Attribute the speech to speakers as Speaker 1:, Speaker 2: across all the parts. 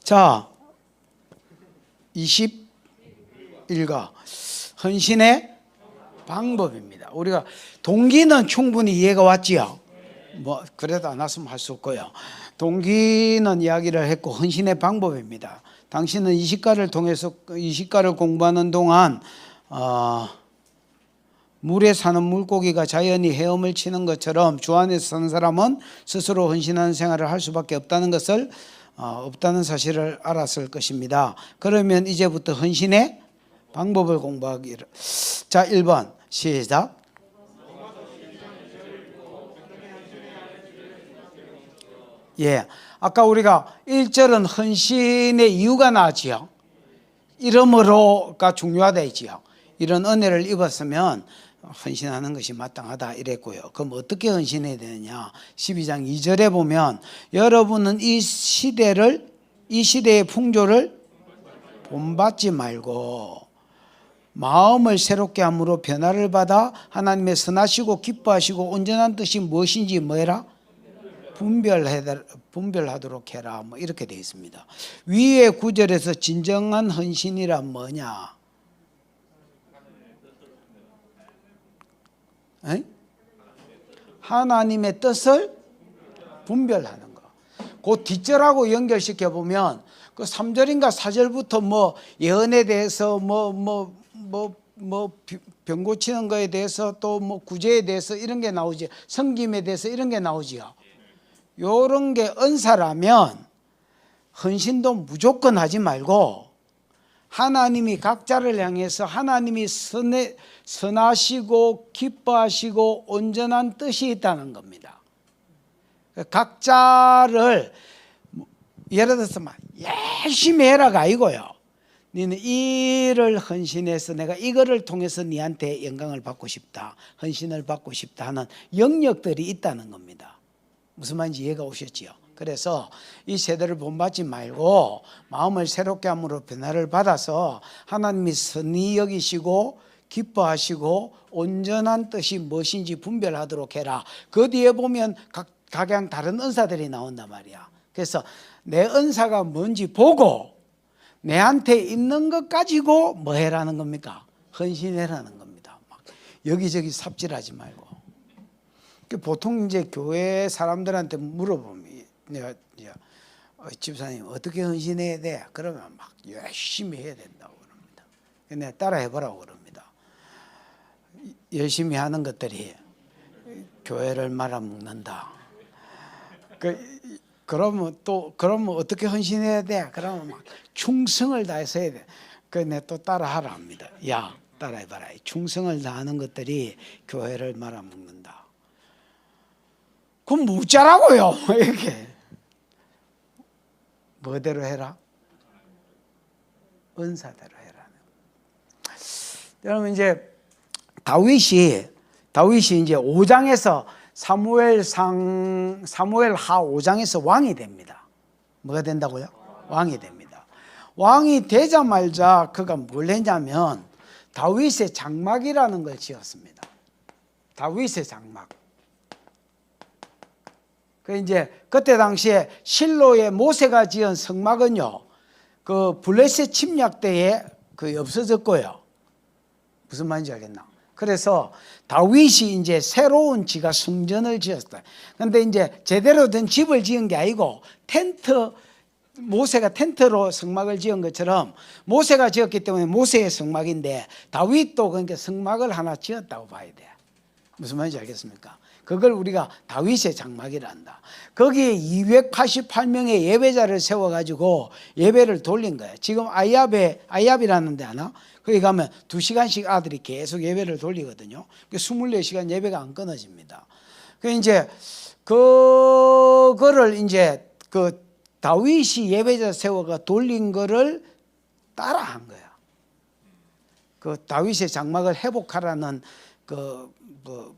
Speaker 1: 자, 21가 헌신의 방법입니다. 우리가 동기는 충분히 이해가 왔지요. 뭐 그래도 안 왔으면 할 수 없고요. 동기는 이야기를 했고 헌신의 방법입니다. 당신은 이 시가를 통해서 이 시가를 공부하는 동안 물에 사는 물고기가 자연히 헤엄을 치는 것처럼 주 안에서 사는 사람은 스스로 헌신하는 생활을 할 수밖에 없다는 것을 없다는 사실을 알았을 것입니다. 그러면 이제부터 헌신의 방법을 공부하기를. 자, 1번 시작. 예, 아까 우리가 1절은 헌신의 이유가 나왔지요. 이름으로가 중요하다했지요. 이런 은혜를 입었으면 헌신하는 것이 마땅하다 이랬고요. 그럼 어떻게 헌신해야 되느냐? 12장 2절에 보면 여러분은 이 시대의 풍조를 본받지 말고 마음을 새롭게 함으로 변화를 받아 하나님의 선하시고 기뻐하시고 온전한 뜻이 무엇인지 뭐해라? 분별하도록 해라. 뭐 이렇게 되어 있습니다. 위의 9절에서 진정한 헌신이란 뭐냐? 에? 하나님의 뜻을 분별하는 거. 그 뒷절하고 연결시켜 보면 그 3절인가 4절부터 뭐 예언에 대해서 병 고치는 거에 대해서 또 뭐 구제에 대해서 이런 게 나오지. 섬김에 대해서 이런 게 나오지요. 요런 게 은사라면 헌신도 무조건 하지 말고 하나님이 각자를 향해서 하나님이 선하시고 기뻐하시고 온전한 뜻이 있다는 겁니다. 각자를 예를 들어서 막 열심히 해라가 아니고요. 너는 이를 헌신해서 내가 이거를 통해서 네한테 영광을 받고 싶다, 헌신을 받고 싶다 하는 영역들이 있다는 겁니다. 무슨 말인지 이해가 오셨지요? 그래서 이 세대를 본받지 말고 마음을 새롭게 함으로 변화를 받아서 하나님이 선히 여기시고 기뻐하시고 온전한 뜻이 무엇인지 분별하도록 해라. 그 뒤에 보면 각양 다른 은사들이 나온단 말이야. 그래서 내 은사가 뭔지 보고 내한테 있는 것 가지고 뭐 해라는 겁니까? 헌신해라는 겁니다. 막 여기저기 삽질하지 말고. 보통 이제 교회 사람들한테 물어보면 내가 집사님 어떻게 헌신해야 돼? 그러면 막 열심히 해야 된다고 그럽니다. 내가 따라 해보라고 그럽니다. 열심히 하는 것들이 교회를 말아먹는다. 그러면 어떻게 헌신해야 돼? 그러면 막 충성을 다해서 해야 돼. 내가 또 따라하라 합니다. 야, 따라해봐라. 충성을 다하는 것들이 교회를 말아먹는다. 그럼 묻자라고요. 이렇게 뭐대로 해라? 은사대로 해라. 여러분 이제 다윗이 이제 5장에서 사무엘하 5장에서 왕이 됩니다. 뭐가 된다고요? 왕이 됩니다. 왕이 되자마자 그가 뭘 했냐면 다윗의 장막이라는 걸 지었습니다. 다윗의 장막. 그때 당시에 실로의 모세가 지은 성막은요, 그 블레셋 침략 때에 없어졌고요. 무슨 말인지 알겠나? 그래서 다윗이 이제 새로운 지가 성전을 지었어요. 그런데 이제 제대로 된 집을 지은 게 아니고 모세가 텐트로 성막을 지은 것처럼 모세가 지었기 때문에 모세의 성막인데 다윗도 그러니까 성막을 하나 지었다고 봐야 돼. 무슨 말인지 알겠습니까? 그걸 우리가 다윗의 장막이란다. 거기에 288명의 예배자를 세워가지고 예배를 돌린 거예요. 지금 아이압이라는 데 아나? 거기 가면 2시간씩 아들이 계속 예배를 돌리거든요. 24시간 예배가 안 끊어집니다. 그거를 이제 다윗이 예배자 세워가 돌린 거를 따라한 거야. 다윗의 장막을 회복하라는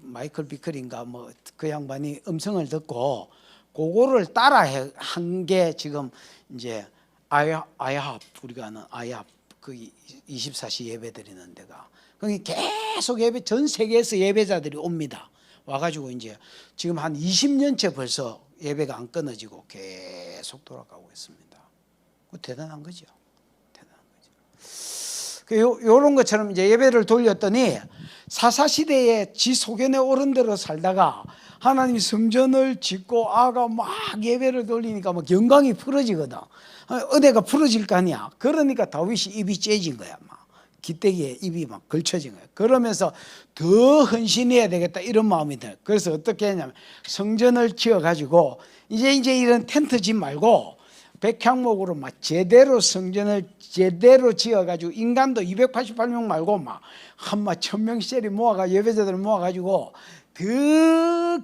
Speaker 1: 마이클 비클인가 그 양반이 음성을 듣고 그거를 따라 한 게 지금 이제 아이합 우리가 아는 아이합 24시 예배 드리는 데가 거기 계속 전 세계에서 예배자들이 옵니다. 와가지고 이제 지금 한 20년째 벌써 예배가 안 끊어지고 계속 돌아가고 있습니다. 대단한 거죠. 대단한 거죠. 요런 것처럼 이제 예배를 돌렸더니 사사시대에 지 소견에 오른 대로 살다가 하나님이 성전을 짓고 아가 막 예배를 돌리니까 막 영광이 풀어지거든. 은혜가 풀어질 거 아니야. 그러니까 다윗이 입이 째진 거야. 막 기대기에 입이 막 걸쳐진 거야. 그러면서 더 헌신해야 되겠다 이런 마음이 들어요. 그래서 어떻게 했냐면 성전을 지어가지고 이제 이런 텐트 집 말고 백향목으로 막 제대로 성전을 제대로 지어가지고 인간도 288명 말고 막 한마 1000명짜리 모아가 예배자들 모아가지고 더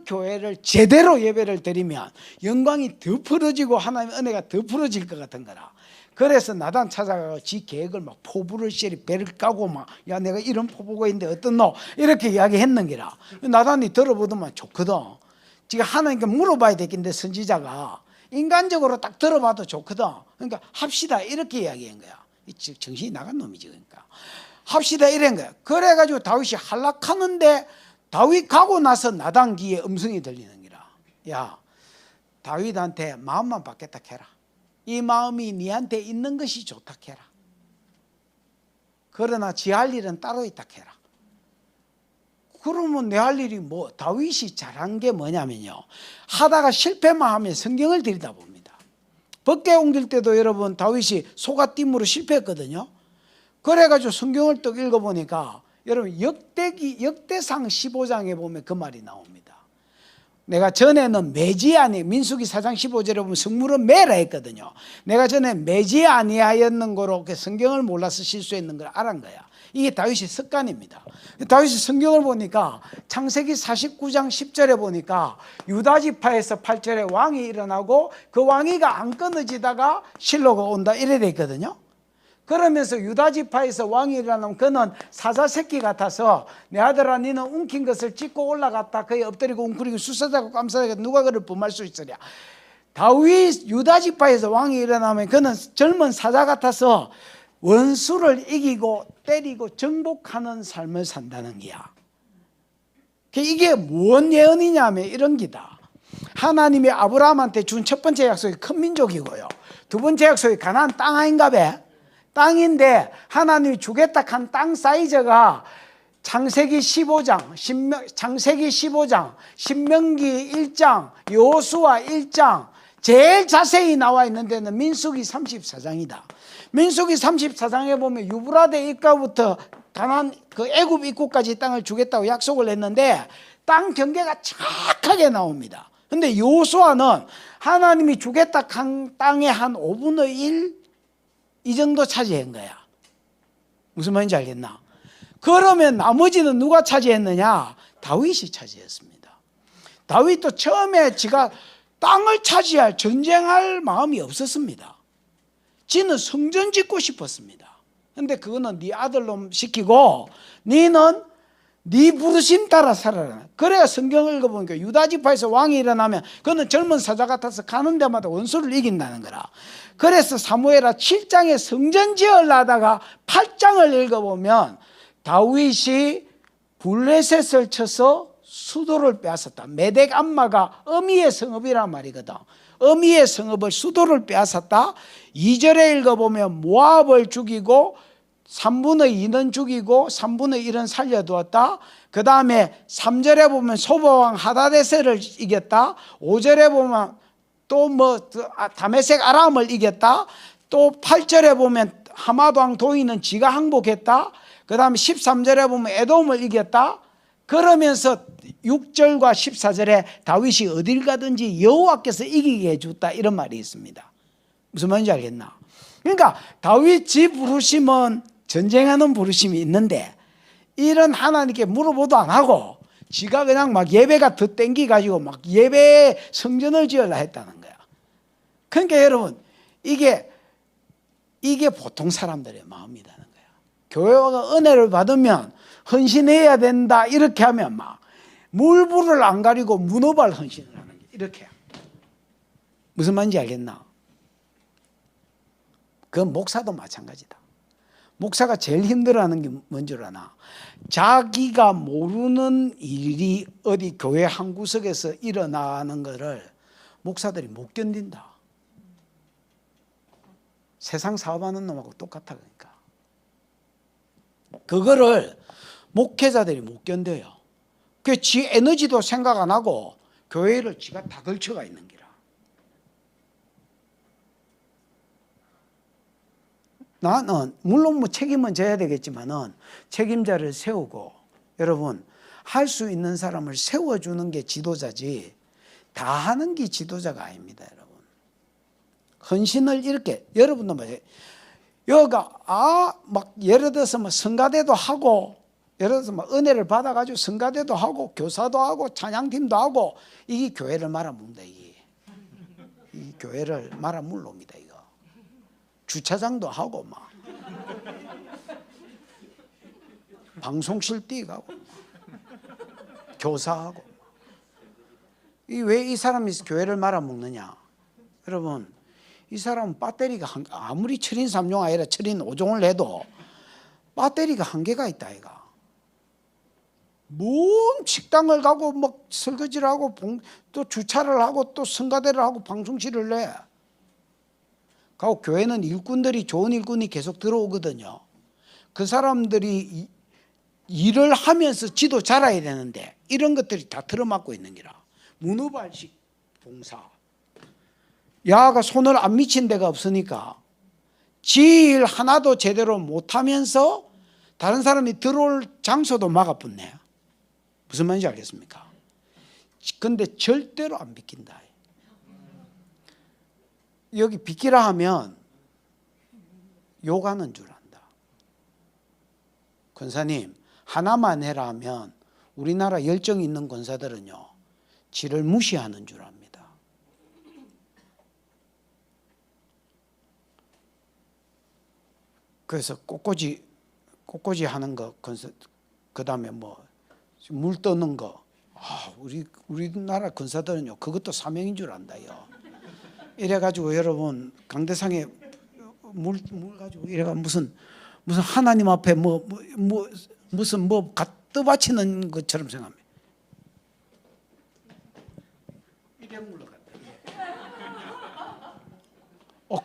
Speaker 1: 교회를 제대로 예배를 드리면 영광이 더 풀어지고 하나님의 은혜가 더 풀어질 것 같은 거라. 그래서 나단 찾아가고 지 계획을 막 포부를 쉐리 배를 까고 막 야 내가 이런 포부가 있는데 어떻노 이렇게 이야기했는 기라. 나단이 들어보더만 좋거든. 지가 하나님께 물어봐야 되겠는데 선지자가 인간적으로 딱 들어봐도 좋거든. 그러니까 합시다 이렇게 이야기한 거야. 정신이 나간 놈이지. 그러니까 합시다 이런 거야. 그래가지고 다윗이 한락하는데 다윗 가고 나서 나단 귀에 음성이 들리는 기라. 야 다윗한테 마음만 받겠다 해라. 이 마음이 니한테 있는 것이 좋다 해라. 그러나 지 할 일은 따로 있다 해라. 그러면 내 할 일이 뭐 다윗이 잘한 게 뭐냐면요. 하다가 실패만 하면 성경을 들여다봅니다. 법궤 옮길 때도 여러분 다윗이 소가팀으로 실패했거든요. 그래가지고 성경을 또 읽어보니까 여러분 역대상 15장에 보면 그 말이 나옵니다. 내가 전에는 매지 아니 민수기 4장 15절에 보면 성물은 매라 했거든요. 내가 전에 매지 아니하였는 거로 성경을 몰라서 실수했는 걸 알은 거야. 이게 다윗의 습관입니다. 다윗이 성경을 보니까 창세기 49장 10절에 보니까 유다 지파에서 8절에 왕이 일어나고 그 왕위가 안 끊어지다가 실로가 온다 이래 돼 있거든요. 그러면서 유다 지파에서 왕이 일어나면 그는 사자 새끼 같아서 내 아들아 너는 움킨 것을 찢고 올라갔다 그에 엎드리고 웅크리고 수사자고 깜사하게 누가 그를 범할 수 있으랴. 다윗 유다 지파에서 왕이 일어나면 그는 젊은 사자 같아서 원수를 이기고 때리고 정복하는 삶을 산다는 거야. 이게 뭔 예언이냐면 이런 기다. 하나님이 아브라함한테 준 첫 번째 약속이 큰 민족이고요. 두 번째 약속이 가나안 땅 아닌가 봐. 땅인데 하나님이 주겠다 한 땅 사이즈가 창세기 15장, 신명기 1장, 여호수아 1장 제일 자세히 나와 있는 데는 민수기 34장이다. 민수기 34장에 보면 유브라데 입가부터 가나안 그 애굽 입구까지 땅을 주겠다고 약속을 했는데 땅 경계가 정확하게 나옵니다. 근데 여호수아는 하나님이 주겠다 한 땅의 한 5분의 1 이 정도 차지한 거야. 무슨 말인지 알겠나? 그러면 나머지는 누가 차지했느냐? 다윗이 차지했습니다. 다윗도 처음에 지가 땅을 차지할 전쟁할 마음이 없었습니다. 지는 성전 짓고 싶었습니다. 근데 그거는 네 아들놈 시키고 너는 네 부르심 따라 살아라. 그래야 성경을 읽어보니까 유다 지파에서 왕이 일어나면 그는 젊은 사자 같아서 가는 데마다 원수를 이긴다는 거라. 그래서 사무엘하 7장에 성전 지으려다가 8장을 읽어보면 다윗이 블레셋을 쳐서 수도를 빼앗았다. 메덱 암마가 어미의 성읍이란 말이거든. 어미의 성읍을 수도를 빼앗았다. 2절에 읽어보면 모압을 죽이고 3분의 2는 죽이고 3분의 1은 살려두었다. 그 다음에 3절에 보면 소바왕 하다데셀을 이겼다. 5절에 보면 또 다메섹 아람을 이겼다. 또 8절에 보면 하마도왕 도인은 지가 항복했다. 그 다음에 13절에 보면 에돔을 이겼다. 그러면서 6절과 14절에 다윗이 어딜 가든지 여호와께서 이기게 해줬다 이런 말이 있습니다. 무슨 말인지 알겠나? 그러니까 다윗 지 부르심은 전쟁하는 부르심이 있는데 이런 하나님께 물어보도 안 하고 지가 그냥 막 예배가 더 땡기가지고 막 예배 성전을 지으려 했다는 거야. 그러니까 여러분 이게 보통 사람들의 마음이라는 거야. 교회가 은혜를 받으면 헌신해야 된다 이렇게 하면 막 물불을 안 가리고 문어발 헌신을 하는 게 이렇게. 무슨 말인지 알겠나? 그 목사도 마찬가지다. 목사가 제일 힘들어하는 게 뭔 줄 아나? 자기가 모르는 일이 어디 교회 한 구석에서 일어나는 것을 목사들이 못 견딘다. 세상 사업하는 놈하고 똑같아. 그러니까 그거를 목회자들이 못 견뎌요. 그 지 에너지도 생각 안 하고 교회를 지가 다 걸쳐가 있는 기라. 나는 물론 뭐 책임은 져야 되겠지만은 책임자를 세우고, 여러분 할 수 있는 사람을 세워주는 게 지도자지 다 하는 게 지도자가 아닙니다. 여러분 헌신을 이렇게, 여러분도 말이에요. 여가 막 예를 들어서 뭐 성가대도 하고, 예를 들어서 뭐 은혜를 받아가지고 성가대도 하고 교사도 하고 찬양팀도 하고, 이게 교회를 말아먹는다. 이 교회를 말아먹을 놈이다. 이거 주차장도 하고 막 방송실 뛰어가고 교사하고. 왜 이 사람이 교회를 말아먹느냐? 여러분 이 사람은 배터리가 아무리 7인 3종 아니라 7인 5종을 해도 배터리가 한계가 있다. 이가 뭔 식당을 가고 막 설거지를 하고 또 주차를 하고 또 성가대를 하고 방송실을 내. 그리고 교회는 일꾼들이, 좋은 일꾼이 계속 들어오거든요. 그 사람들이 일을 하면서 지도 잘해야 되는데 이런 것들이 다 틀어막고 있는 기라. 문어발식 봉사. 야가 손을 안 미친 데가 없으니까 지 일 하나도 제대로 못하면서 다른 사람이 들어올 장소도 막아붙네. 무슨 말인지 알겠습니까? 근데 절대로 안 비킨다. 여기 비키라 하면 욕하는 줄 안다. 권사님 하나만 해라 하면 우리나라 열정 있는 권사들은요 지를 무시하는 줄 압니다. 그래서 꽃꽂이 하는 거, 그 다음에 뭐 물 떠는 거, 우리나라 권사들은요 그것도 사명인 줄 안다요. 이래가지고 여러분 강대상에 물 가지고 이래가 무슨 하나님 앞에 무슨 떠받치는 것처럼 생각합니다. 이래 물러갔다.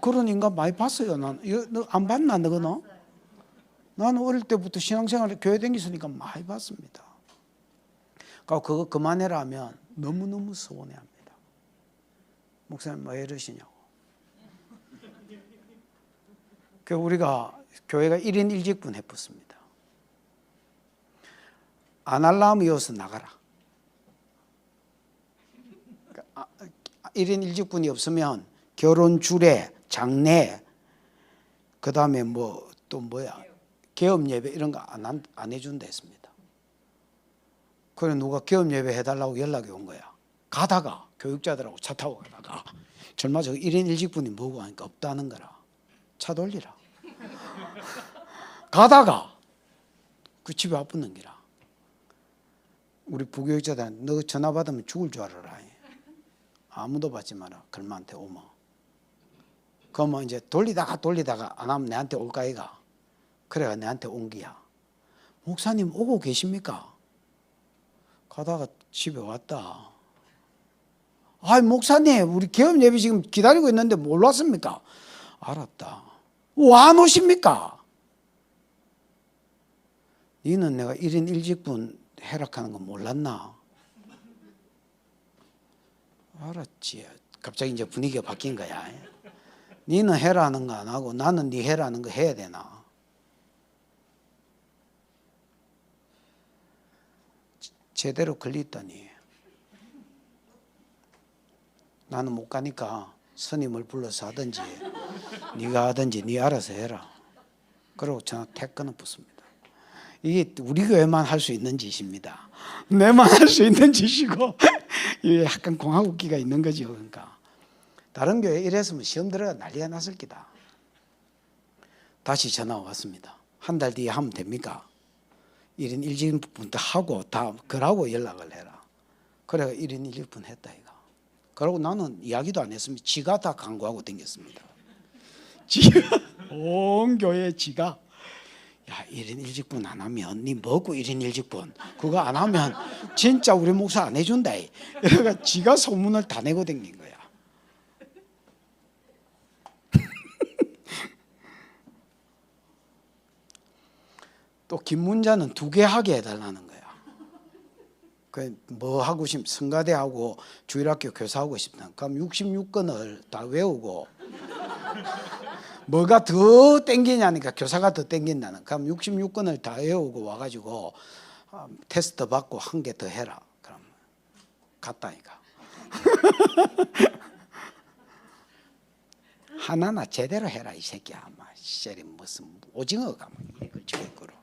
Speaker 1: 그런 인간 많이 봤어요. 난 너 안 봤나 너거너? 나는 어릴 때부터 신앙생활 교회 다녔으니까 많이 봤습니다. 그거 그만해라 하면 너무너무 서운해합니다. 목사님 왜 이러시냐고. 우리가 교회가 1인 1직분 해봤습니다. 안 하려면 이어서 나가라. 1인 1직분이 없으면 결혼 주례, 장례, 그 다음에 개업 예배 이런 거 안 해준다 했습니다. 그래 누가 개업 예배 해달라고 연락이 온 거야. 가다가 교육자들하고 차 타고 가다가 절마 저 1인 1직분이 뭐고 하니까 없다는 거라. 차 돌리라. 가다가 그 집에 와붙는 기라. 우리 부교육자들 너 전화 받으면 죽을 줄 알아라. 아무도 받지 마라. 글마한테 오면. 그러면 이제 돌리다가 안 하면 내한테 올까 이가. 그래가 내한테 온 기야. 목사님 오고 계십니까? 가다가 집에 왔다. 목사님 우리 개업 예배 지금 기다리고 있는데 뭘 왔습니까? 알았다. 왜 안 오십니까? 니는 내가 1인 1직분 해락하는 거 몰랐나? 알았지. 갑자기 이제 분위기가 바뀐 거야. 니는 해라는 거 안 하고 나는 니 해라는 거 해야 되나? 제대로 걸렸더니 나는 못 가니까 스님을 불러서 하든지 네가 하든지 네 알아서 해라. 그러고 전화 택 끊어붙습니다. 이게 우리 교회만 할 수 있는 짓입니다. 내만 할 수 있는 짓이고 이게 약간 공화국기가 있는 거죠. 그러니까 다른 교회 이랬으면 시험 들어가 난리가 났을 기다. 다시 전화 왔습니다. 한 달 뒤에 하면 됩니까? 1인 1직분 하고 다 그러고 연락을 해라. 그래 1인 1직분 했다 이거. 그러고 나는 이야기도 안 했습니다. 지가 다 강구하고 댕겼습니다. 지가 온 교회 지가 야 1인 1직분 안 하면 니 뭐고 1인 1직분 그거 안 하면 진짜 우리 목사 안 해준다. 그러니까 지가 소문을 다 내고 댕긴 거야. 또 김문자는 2개 하게 해달라는 거야. 뭐 하고 싶? 성가대하고 주일학교 교사하고 싶다. 그럼 66권을 다 외우고 뭐가 더 땡기냐니까 교사가 더 땡긴다는. 그럼 66권을 다 외우고 와가지고 테스트 받고 한 개 더 해라. 그럼 갔다니까. 하나나 제대로 해라 이 새끼야. 막 셀이 무슨 오징어가 막 이래 걸치고 있고로.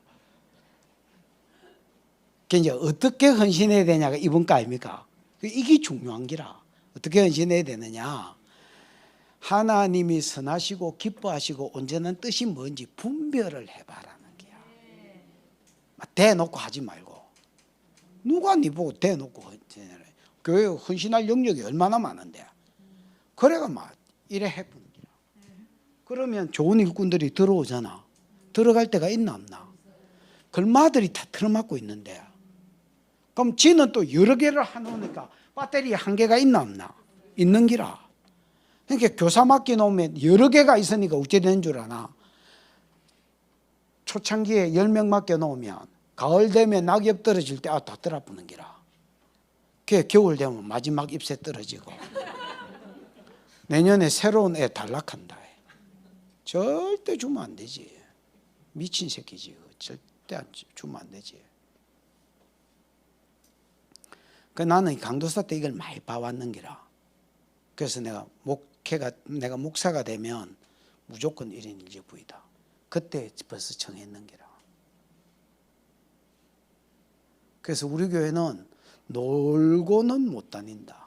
Speaker 1: 이제 어떻게 헌신해야 되냐가 이번 거 아닙니까? 이게 중요한 기라. 어떻게 헌신해야 되느냐? 하나님이 선하시고 기뻐하시고 온전한 뜻이 뭔지 분별을 해봐라는 게야. 대놓고 하지 말고. 누가 네 보고 대놓고 헌신해라. 교회 헌신할 영역이 얼마나 많은데. 그래가 막 이래 해보는 기라. 그러면 좋은 일꾼들이 들어오잖아. 들어갈 데가 있나 없나? 글마들이 다 틀어막고 있는데. 그럼 지는 또 여러 개를 해놓으니까 배터리 한 개가 있나 없나? 있는 기라. 그러니까 교사 맡겨놓으면 여러 개가 있으니까 어째 되는 줄 아나? 초창기에 10명 맡겨놓으면 가을 되면 낙엽 떨어질 때 다 떨어부는 기라. 그게 겨울 되면 마지막 잎새 떨어지고 내년에 새로운 애 단락한다. 절대 주면 안 되지. 미친 새끼지. 절대 주면 안 되지. 나는 강도사 때 이걸 많이 봐왔는 기라. 그래서 내가 목사가 되면 무조건 1인 1직부이다. 그때 벌써 정했는 기라. 그래서 우리 교회는 놀고는 못 다닌다.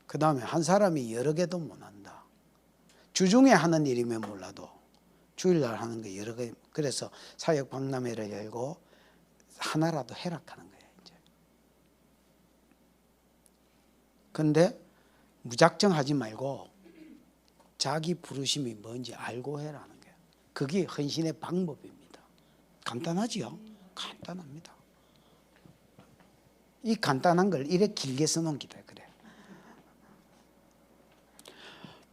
Speaker 1: 그 다음에 한 사람이 여러 개도 못 한다. 주중에 하는 일이면 몰라도 주일날 하는 게 여러 개. 그래서 사역 박람회를 열고 하나라도 해락하는 거예요. 근데 무작정 하지 말고 자기 부르심이 뭔지 알고 해라는 거예요. 그게 헌신의 방법입니다. 간단하지요? 간단합니다. 이 간단한 걸 이렇게 길게 써놓은 기다 그래.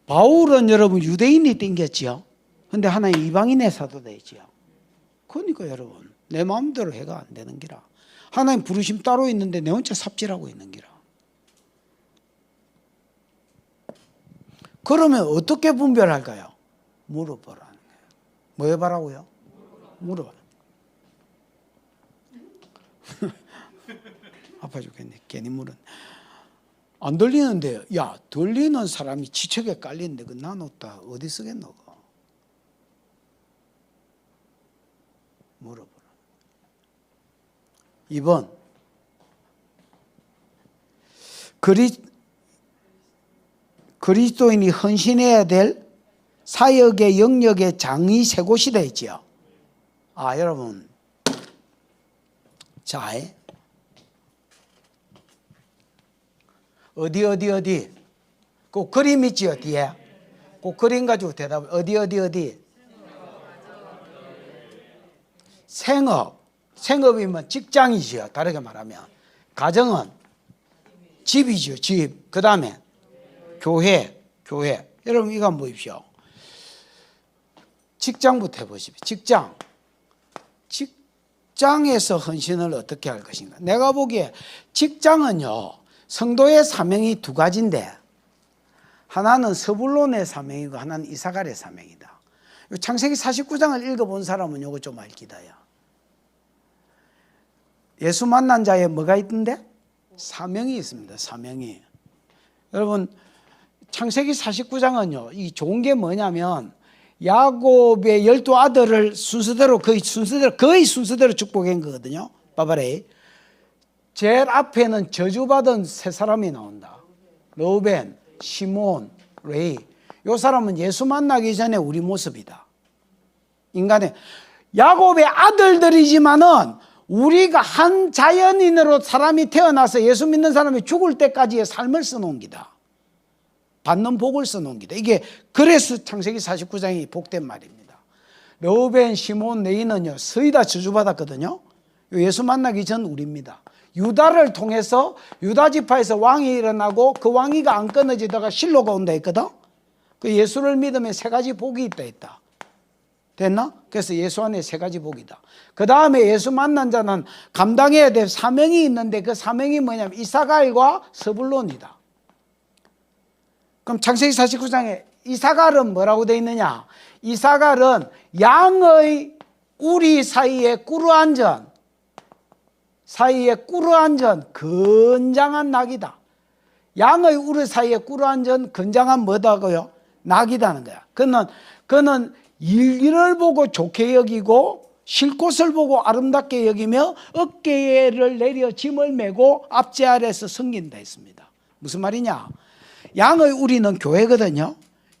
Speaker 1: 바울은 여러분 유대인이 땡겼지요. 근데 하나님 이방인의 사도 되지요. 그러니까 여러분 내 마음대로 해가 안 되는 기라. 하나님 부르심 따로 있는데 내 혼자 삽질하고 있는 기라. 그러면 어떻게 분별할까요? 물어보라는 거예요. 뭐 해봐라고요? 물어봐. 아파 죽겠네. 괜히 물은. 안 들리는데, 야, 들리는 사람이 지척에 깔리는데 그 나눴다 어디 쓰겠노? 물어보라. 2번. 그리스도인이 헌신해야 될 사역의 영역의 장이 세 곳이라 했지요. 여러분. 자, 어디? 그 그림 있지요, 뒤에. 그 그림 가지고 대답. 어디? 생업이면 직장이지요. 다르게 말하면. 가정은 집이죠, 집. 그 다음에 교회. 여러분 이거 한번 보십시오. 직장부터 해보십시오. 직장에서 헌신을 어떻게 할 것인가. 내가 보기에 직장은요, 성도의 사명이 2가지인데 하나는 스불론의 사명이고 하나는 이사갈의 사명이다. 창세기 49장을 읽어본 사람은 요거 좀 알 기다야. 예수 만난 자에 뭐가 있던데? 사명이 있습니다. 사명이. 여러분 창세기 49장은요, 이 좋은 게 뭐냐면 야곱의 12아들을 거의 순서대로 축복한 거거든요. 봐봐래. 제일 앞에는 저주받은 3사람이 나온다. 르우벤, 시몬, 레위. 이 사람은 예수 만나기 전에 우리 모습이다. 인간의 야곱의 아들들이지만은 우리가 한 자연인으로 사람이 태어나서 예수 믿는 사람이 죽을 때까지의 삶을 써놓은 기다. 받는 복을 써놓은 기다. 이게 그래서 창세기 49장이 복된 말입니다. 르우벤, 시몬, 레위는요 서희 다 저주받았거든요. 예수 만나기 전 우리입니다. 유다를 통해서 유다 지파에서 왕이 일어나고 그 왕위가 안 끊어지다가 실로가 온다 했거든. 그 예수를 믿으면 3가지 복이 있다 했다. 됐나? 그래서 예수 안에 세 가지 복이다. 그 다음에 예수 만난 자는 감당해야 될 사명이 있는데 그 사명이 뭐냐면 이사갈과 스불론이다. 그럼 창세기 49장에 이사갈은 뭐라고 되어 있느냐? 이사갈은 양의 우리 사이에 꿇어앉은 건장한 낙이다. 양의 우리 사이에 꿇어앉은 건장한 뭐다고요? 낙이다는 거야. 그는 일기를 보고 좋게 여기고 쉴 곳을 보고 아름답게 여기며 어깨를 내려 짐을 메고 앞제 아래서 섬긴다 했습니다. 무슨 말이냐? 양의 우리는 교회거든요.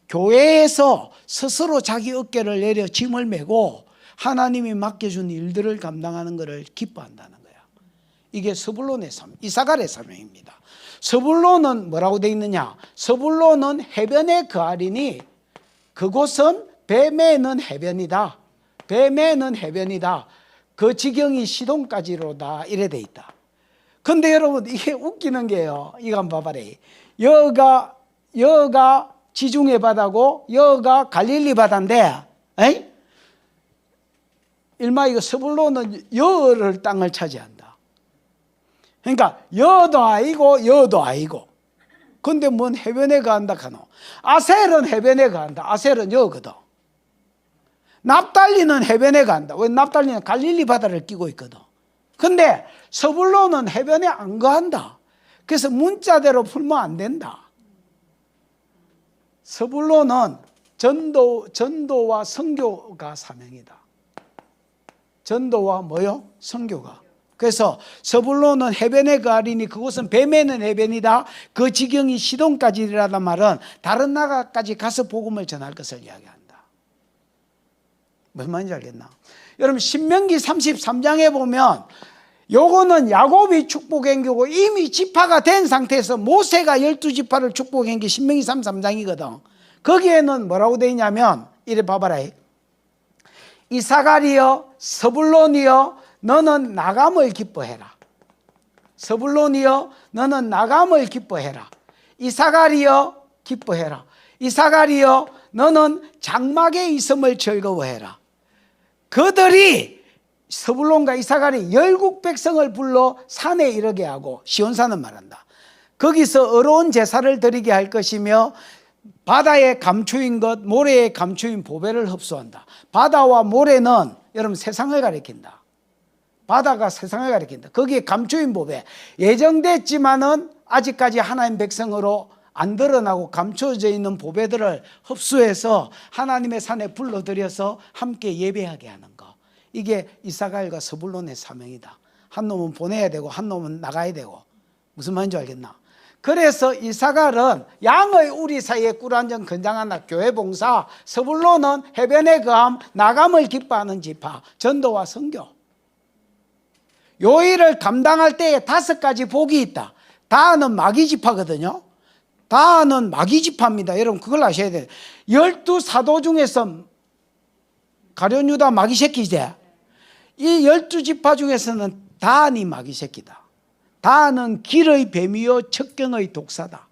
Speaker 1: 교회에서 스스로 자기 어깨를 내려 짐을 메고 하나님이 맡겨준 일들을 감당하는 것을 기뻐한다는 거야. 이게 스불론의 사명, 이사갈의 사명입니다. 스불론은 뭐라고 되어 있느냐? 스불론은 해변에 거하리니 그곳은 뱀에는 해변이다. 뱀에는 해변이다. 그 지경이 시돈까지로다. 이래 돼 있다. 근데 여러분 이게 웃기는 게요. 이거 한번 봐봐라. 여가 지중해 바다고 여가 갈릴리 바다인데, 에이? 일마 이거 스불론은 여를 땅을 차지한다. 그러니까 여도 아니고. 근데 뭔 해변에 가한다 카노. 아셀은 해변에 가한다. 아셀은 여거든. 납달리는 해변에 간다. 왜? 납달리는 갈릴리 바다를 끼고 있거든. 근데 스불론은 해변에 안 가한다. 그래서 문자대로 풀면 안 된다. 스불론은 전도와 선교가 사명이다. 전도와 뭐요? 선교가. 그래서 스불론은 해변에 거하리니 그곳은 뱀에는 해변이다. 그 지경이 시돈까지라는 말은 다른 나라까지 가서 복음을 전할 것을 이야기한다. 무슨 말인지 알겠나? 여러분 신명기 33장에 보면 요거는 야곱이 축복한 거고 이미 지파가 된 상태에서 모세가 12지파를 축복한 게 신명기 33장이거든. 거기에는 뭐라고 되어 있냐면 이래 봐봐라. 이사갈이여 스불론이여 너는 나감을 기뻐해라. 스불론이여 너는 나감을 기뻐해라. 이사갈이여 기뻐해라. 이사갈이여 너는 장막에 있음을 즐거워해라. 그들이 스불론과 이사갈이 열국 백성을 불러 산에 이르게 하고 시온산은 말한다. 거기서 어려운 제사를 드리게 할 것이며 바다에 감추인 것 모래에 감추인 보배를 흡수한다. 바다와 모래는 여러분 세상을 가리킨다. 바다가 세상을 가리킨다. 거기에 감추인 보배 예정됐지만은 아직까지 하나님 백성으로 안 드러나고 감춰져 있는 보배들을 흡수해서 하나님의 산에 불러들여서 함께 예배하게 하는 거. 이게 이사갈과 스불론의 사명이다. 한 놈은 보내야 되고 한 놈은 나가야 되고. 무슨 말인지 알겠나? 그래서 이사갈은 양의 우리 사이에 꿇어앉은 건장한 낙 교회 봉사, 스불론은 해변에 거함 나감을 기뻐하는 지파 전도와 선교. 요 일을 감당할 때에 5가지 복이 있다. 다는 마귀 지파거든요. 다는 마귀 지파입니다. 여러분 그걸 아셔야 돼요. 12사도 중에서 가룟 유다 마귀 새끼지. 이 12지파 중에서는 다니 마귀 새끼다. 다는 길의 뱀이요 척경의 독사다.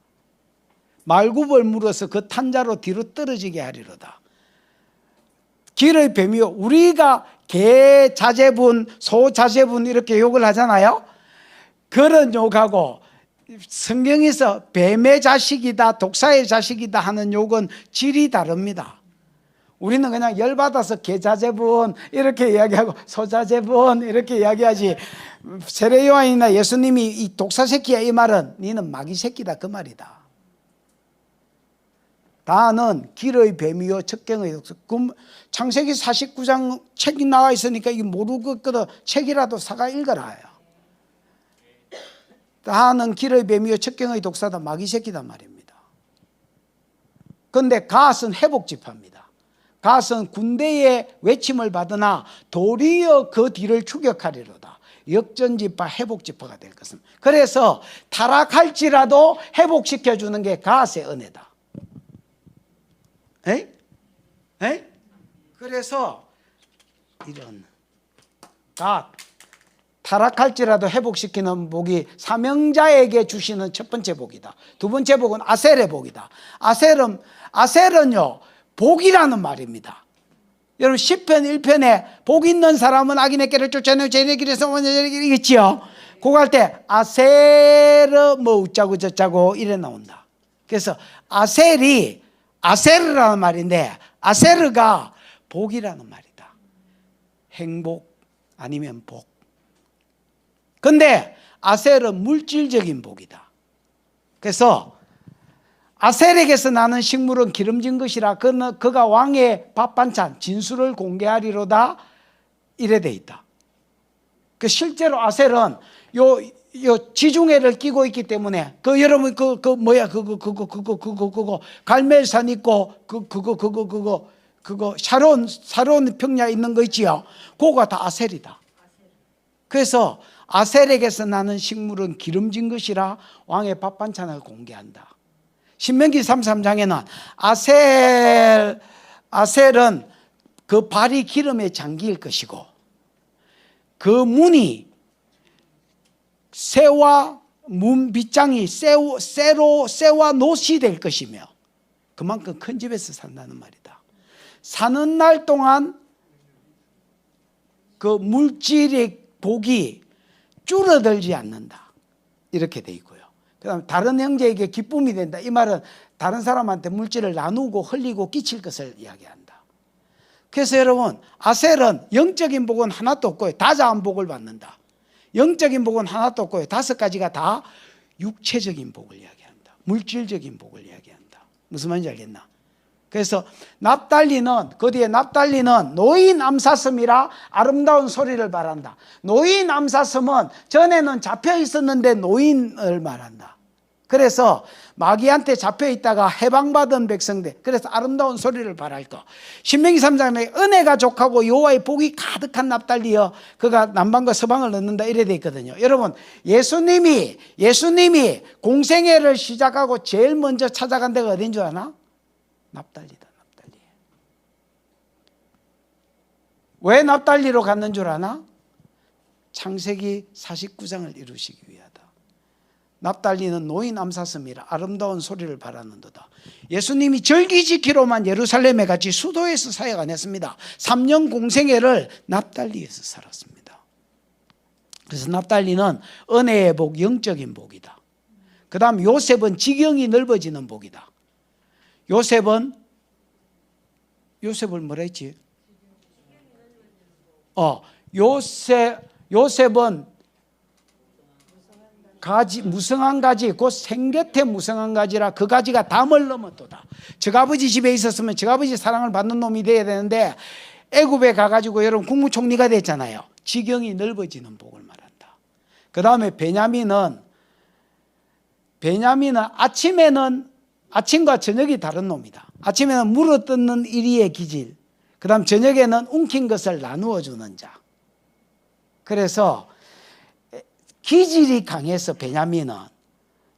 Speaker 1: 말굽을 물어서 그 탄자로 뒤로 떨어지게 하리로다. 길의 뱀이요. 우리가 개 자제분, 소 자제분 이렇게 욕을 하잖아요. 그런 욕하고 성경에서 뱀의 자식이다, 독사의 자식이다 하는 욕은 질이 다릅니다. 우리는 그냥 열받아서 개자제분 이렇게 이야기하고 소자제분 이렇게 이야기하지. 세례 요한이나 예수님이 이 독사 새끼야 이 말은 니는 마귀 새끼다 그 말이다. 다는 길의 뱀이요 척경의 독사. 창세기 49장 책이 나와 있으니까 이게 모르겠거든. 책이라도 사가 읽어라. 다는 길의 뱀이요 척경의 독사다 마귀 새끼다 말입니다. 그런데 갓은 회복지파입니다. 갓은 군대의 외침을 받으나 도리어 그 뒤를 추격하리로다. 역전지파 회복지파가 될 것입니다. 그래서 타락할지라도 회복시켜주는 게 갓의 은혜다. 에이? 에이? 그래서 이런 갓 타락할지라도 회복시키는 복이 사명자에게 주시는 첫 번째 복이다. 두 번째 복은 아셀의 복이다. 아셀은요 복이라는 말입니다. 여러분 시편 1편에 복 있는 사람은 악인의 길을 쫓아내고 죄인의 길에서 원하는 길이겠지요. 그거 할 때 아세르 뭐 우짜고 저짜고 이래 나온다. 그래서 아셀이 아세르라는 말인데 아세르가 복이라는 말이다. 행복 아니면 복. 근데 아셀은 물질적인 복이다. 그래서 아셀에게서 나는 식물은 기름진 것이라 그가 왕의 밥 반찬 진수를 공개하리로다 이래 돼 있다. 그 실제로 아셀은 요 지중해를 끼고 있기 때문에 여러분 그거 갈멜산 있고 그거 샤론 평야 있는 거 있지요. 그거가 다 아셀이다. 그래서 아셀에게서 나는 식물은 기름진 것이라 왕의 밥 반찬을 공개한다. 신명기 33장에는 아셀은 그 발이 기름의 장기일 것이고 그 문이 새와 문 빗장이 새와 노시 될 것이며 그만큼 큰 집에서 산다는 말이다. 사는 날 동안 그 물질의 복이 줄어들지 않는다. 이렇게 돼 있고요. 그 다음에 다른 형제에게 기쁨이 된다. 이 말은 다른 사람한테 물질을 나누고 흘리고 끼칠 것을 이야기한다. 그래서 여러분 아셀은 영적인 복은 하나도 없고요. 다자한 복을 받는다. 영적인 복은 하나도 없고요. 5가지가 다 육체적인 복을 이야기한다. 물질적인 복을 이야기한다. 무슨 말인지 알겠나? 그래서 납달리는 그 뒤에 납달리는 노인 암사슴이라 아름다운 소리를 말한다. 노인 암사슴은 전에는 잡혀 있었는데 노인을 말한다. 그래서 마귀한테 잡혀 있다가 해방받은 백성들, 그래서 아름다운 소리를 발할 거. 신명기 3장에 은혜가 족하고 여호와의 복이 가득한 납달리여 그가 남방과 서방을 넣는다 이래 돼 있거든요. 여러분 예수님이 공생애를 시작하고 제일 먼저 찾아간 데가 어딘 줄 아나? 납달리다. 납달리. 왜 납달리로 갔는 줄 아나? 창세기 49장을 이루시기 위하다. 납달리는 노인 암사슴이라 아름다운 소리를 바라는도다. 예수님이 절기지키로만 예루살렘에 같이 수도에서 사역 안 했습니다. 3년 공생애를 납달리에서 살았습니다. 그래서 납달리는 은혜의 복, 영적인 복이다. 그 다음 요셉은 지경이 넓어지는 복이다. 요셉을 뭐라 했지? 요셉은 가지, 무성한 가지, 곧 생곁에 무성한 가지라 그 가지가 담을 넘었도다. 저아버지 집에 있었으면 저아버지 사랑을 받는 놈이 돼야 되는데 애굽에 가가지고 여러분 국무총리가 됐잖아요. 지경이 넓어지는 복을 말한다. 그 다음에 베냐민은 아침에는 아침과 저녁이 다른 놈이다. 아침에는 물어뜯는 이리의 기질, 그 다음 저녁에는 움킨 것을 나누어 주는 자. 그래서 기질이 강해서 베냐민은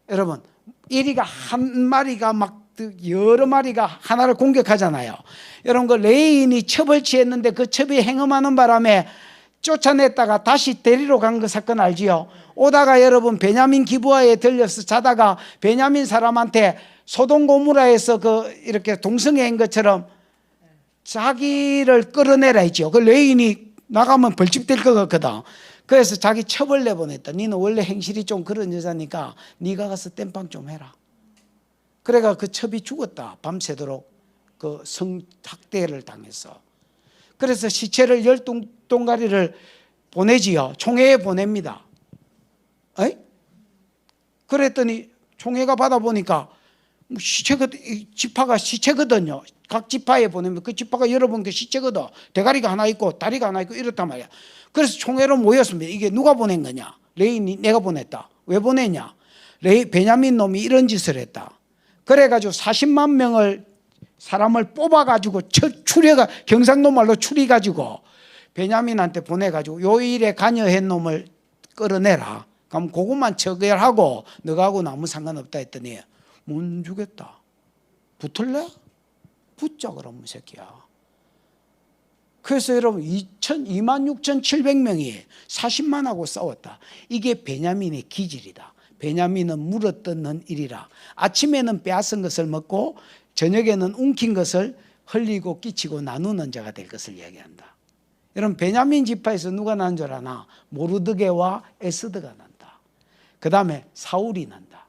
Speaker 1: 여러분 이리가 한 마리가 막 여러 마리가 하나를 공격하잖아요. 여러분 그 레인이 첩을 취했는데 그 첩이 행음하는 바람에 쫓아냈다가 다시 데리러 간 그 사건 알지요? 오다가 여러분 베냐민 기브아에 들려서 자다가 베냐민 사람한테 소돔 고모라에서 이렇게 동성애인 것처럼 자기를 끌어내라 했죠. 그 레인이 나가면 벌집될 것 같거든. 그래서 자기 첩을 내보냈다. 니는 원래 행실이 좀 그런 여자니까 네가 가서 땜빵 좀 해라. 그래가 그 첩이 죽었다. 밤새도록 그 성학대를 당해서. 그래서 시체를 10동가리를 보내지요. 총회에 보냅니다. 에이? 그랬더니 총회가 받아보니까 지파가 시체거든요. 각 지파에 보내면 그 지파가 여러분 그 시체거든. 대가리가 하나 있고 다리가 하나 있고 이렇단 말이야. 그래서 총회로 모였습니다. 이게 누가 보낸 거냐? 레인이 내가 보냈다. 왜 보냈냐? 베냐민 놈이 이런 짓을 했다. 그래가지고 40만 명을 사람을 뽑아가지고 경상도 말로 추려가지고 베냐민한테 보내가지고 요 일에 관여한 놈을 끌어내라. 그럼 그것만 처결하고 너하고는 아무 상관없다 했더니 못 주겠다. 붙을래? 붙자 그러면 새끼야. 그래서 여러분 26,700명이 40만하고 싸웠다. 이게 베냐민의 기질이다. 베냐민은 물어뜯는 일이라. 아침에는 빼앗은 것을 먹고 저녁에는 움킨 것을 흘리고 끼치고 나누는 자가 될 것을 이야기한다. 여러분 베냐민 지파에서 누가 난 줄 아나? 모르드게와 에스더가 난다. 그 다음에 사울이 난다.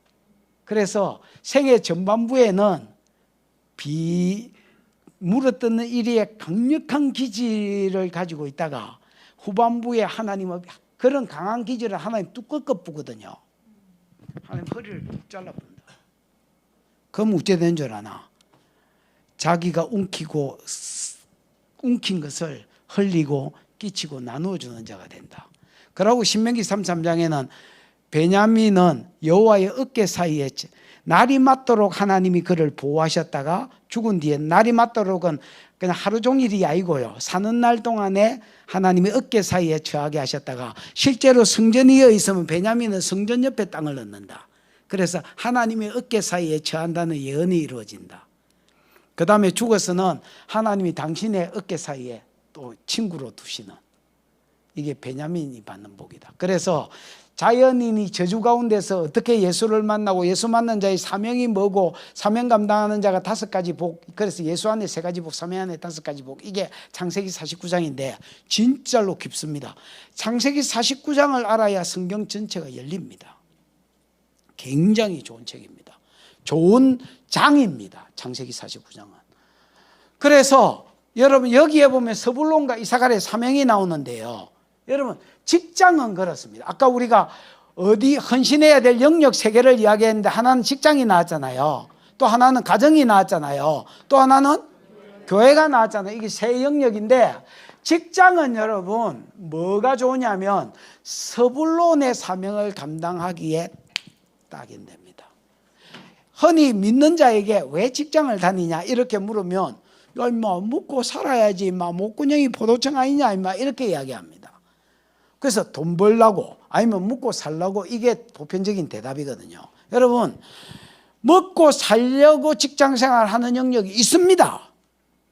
Speaker 1: 그래서 생애 전반부에는 물어뜯는 일에 강력한 기질을 가지고 있다가 후반부에 하나님은 그런 강한 기질을 하나님 뚝 꺾어부거든요. 하나님 허리를 뚝 잘라버린다. 그럼 어째 된 줄 아나? 자기가 움킨 것을 흘리고 끼치고 나누어주는 자가 된다. 그러고 신명기 33장에는 베냐민은 여호와의 어깨 사이에 날이 맞도록 하나님이 그를 보호하셨다가 죽은 뒤에 날이 맞도록은 그냥 하루 종일이 아니고요. 사는 날 동안에 하나님이 어깨 사이에 처하게 하셨다가 실제로 성전이어 있으면 베냐민은 성전 옆에 땅을 얻는다. 그래서 하나님의 어깨 사이에 처한다는 예언이 이루어진다. 그 다음에 죽어서는 하나님이 당신의 어깨 사이에 또 친구로 두시는, 이게 베냐민이 받는 복이다. 그래서 자연인이 저주 가운데서 어떻게 예수를 만나고 예수 만난 자의 사명이 뭐고 사명 감당하는 자가 5가지 복, 그래서 예수 안에 3가지 복, 사명 안에 5가지 복, 이게 창세기 49장인데 진짜로 깊습니다. 창세기 49장을 알아야 성경 전체가 열립니다. 굉장히 좋은 책입니다. 좋은 장입니다. 창세기 49장은. 그래서 여러분 여기에 보면 스불론과 이사갈의 사명이 나오는데요. 여러분 직장은 그렇습니다. 아까 우리가 어디 헌신해야 될 영역 3개를 이야기했는데 하나는 직장이 나왔잖아요. 또 하나는 가정이 나왔잖아요. 또 하나는 교회가 나왔잖아요. 이게 3 영역인데 직장은 여러분 뭐가 좋으냐면 스불론의 사명을 감당하기에 딱인됩니다. 흔히 믿는 자에게 왜 직장을 다니냐 이렇게 물으면 야 임마 먹고 살아야지 임마 목구멍이 포도청 아니냐 임마 이렇게 이야기합니다. 그래서 돈 벌려고 아니면 먹고 살려고, 이게 보편적인 대답이거든요. 여러분 먹고 살려고 직장생활 하는 영역이 있습니다.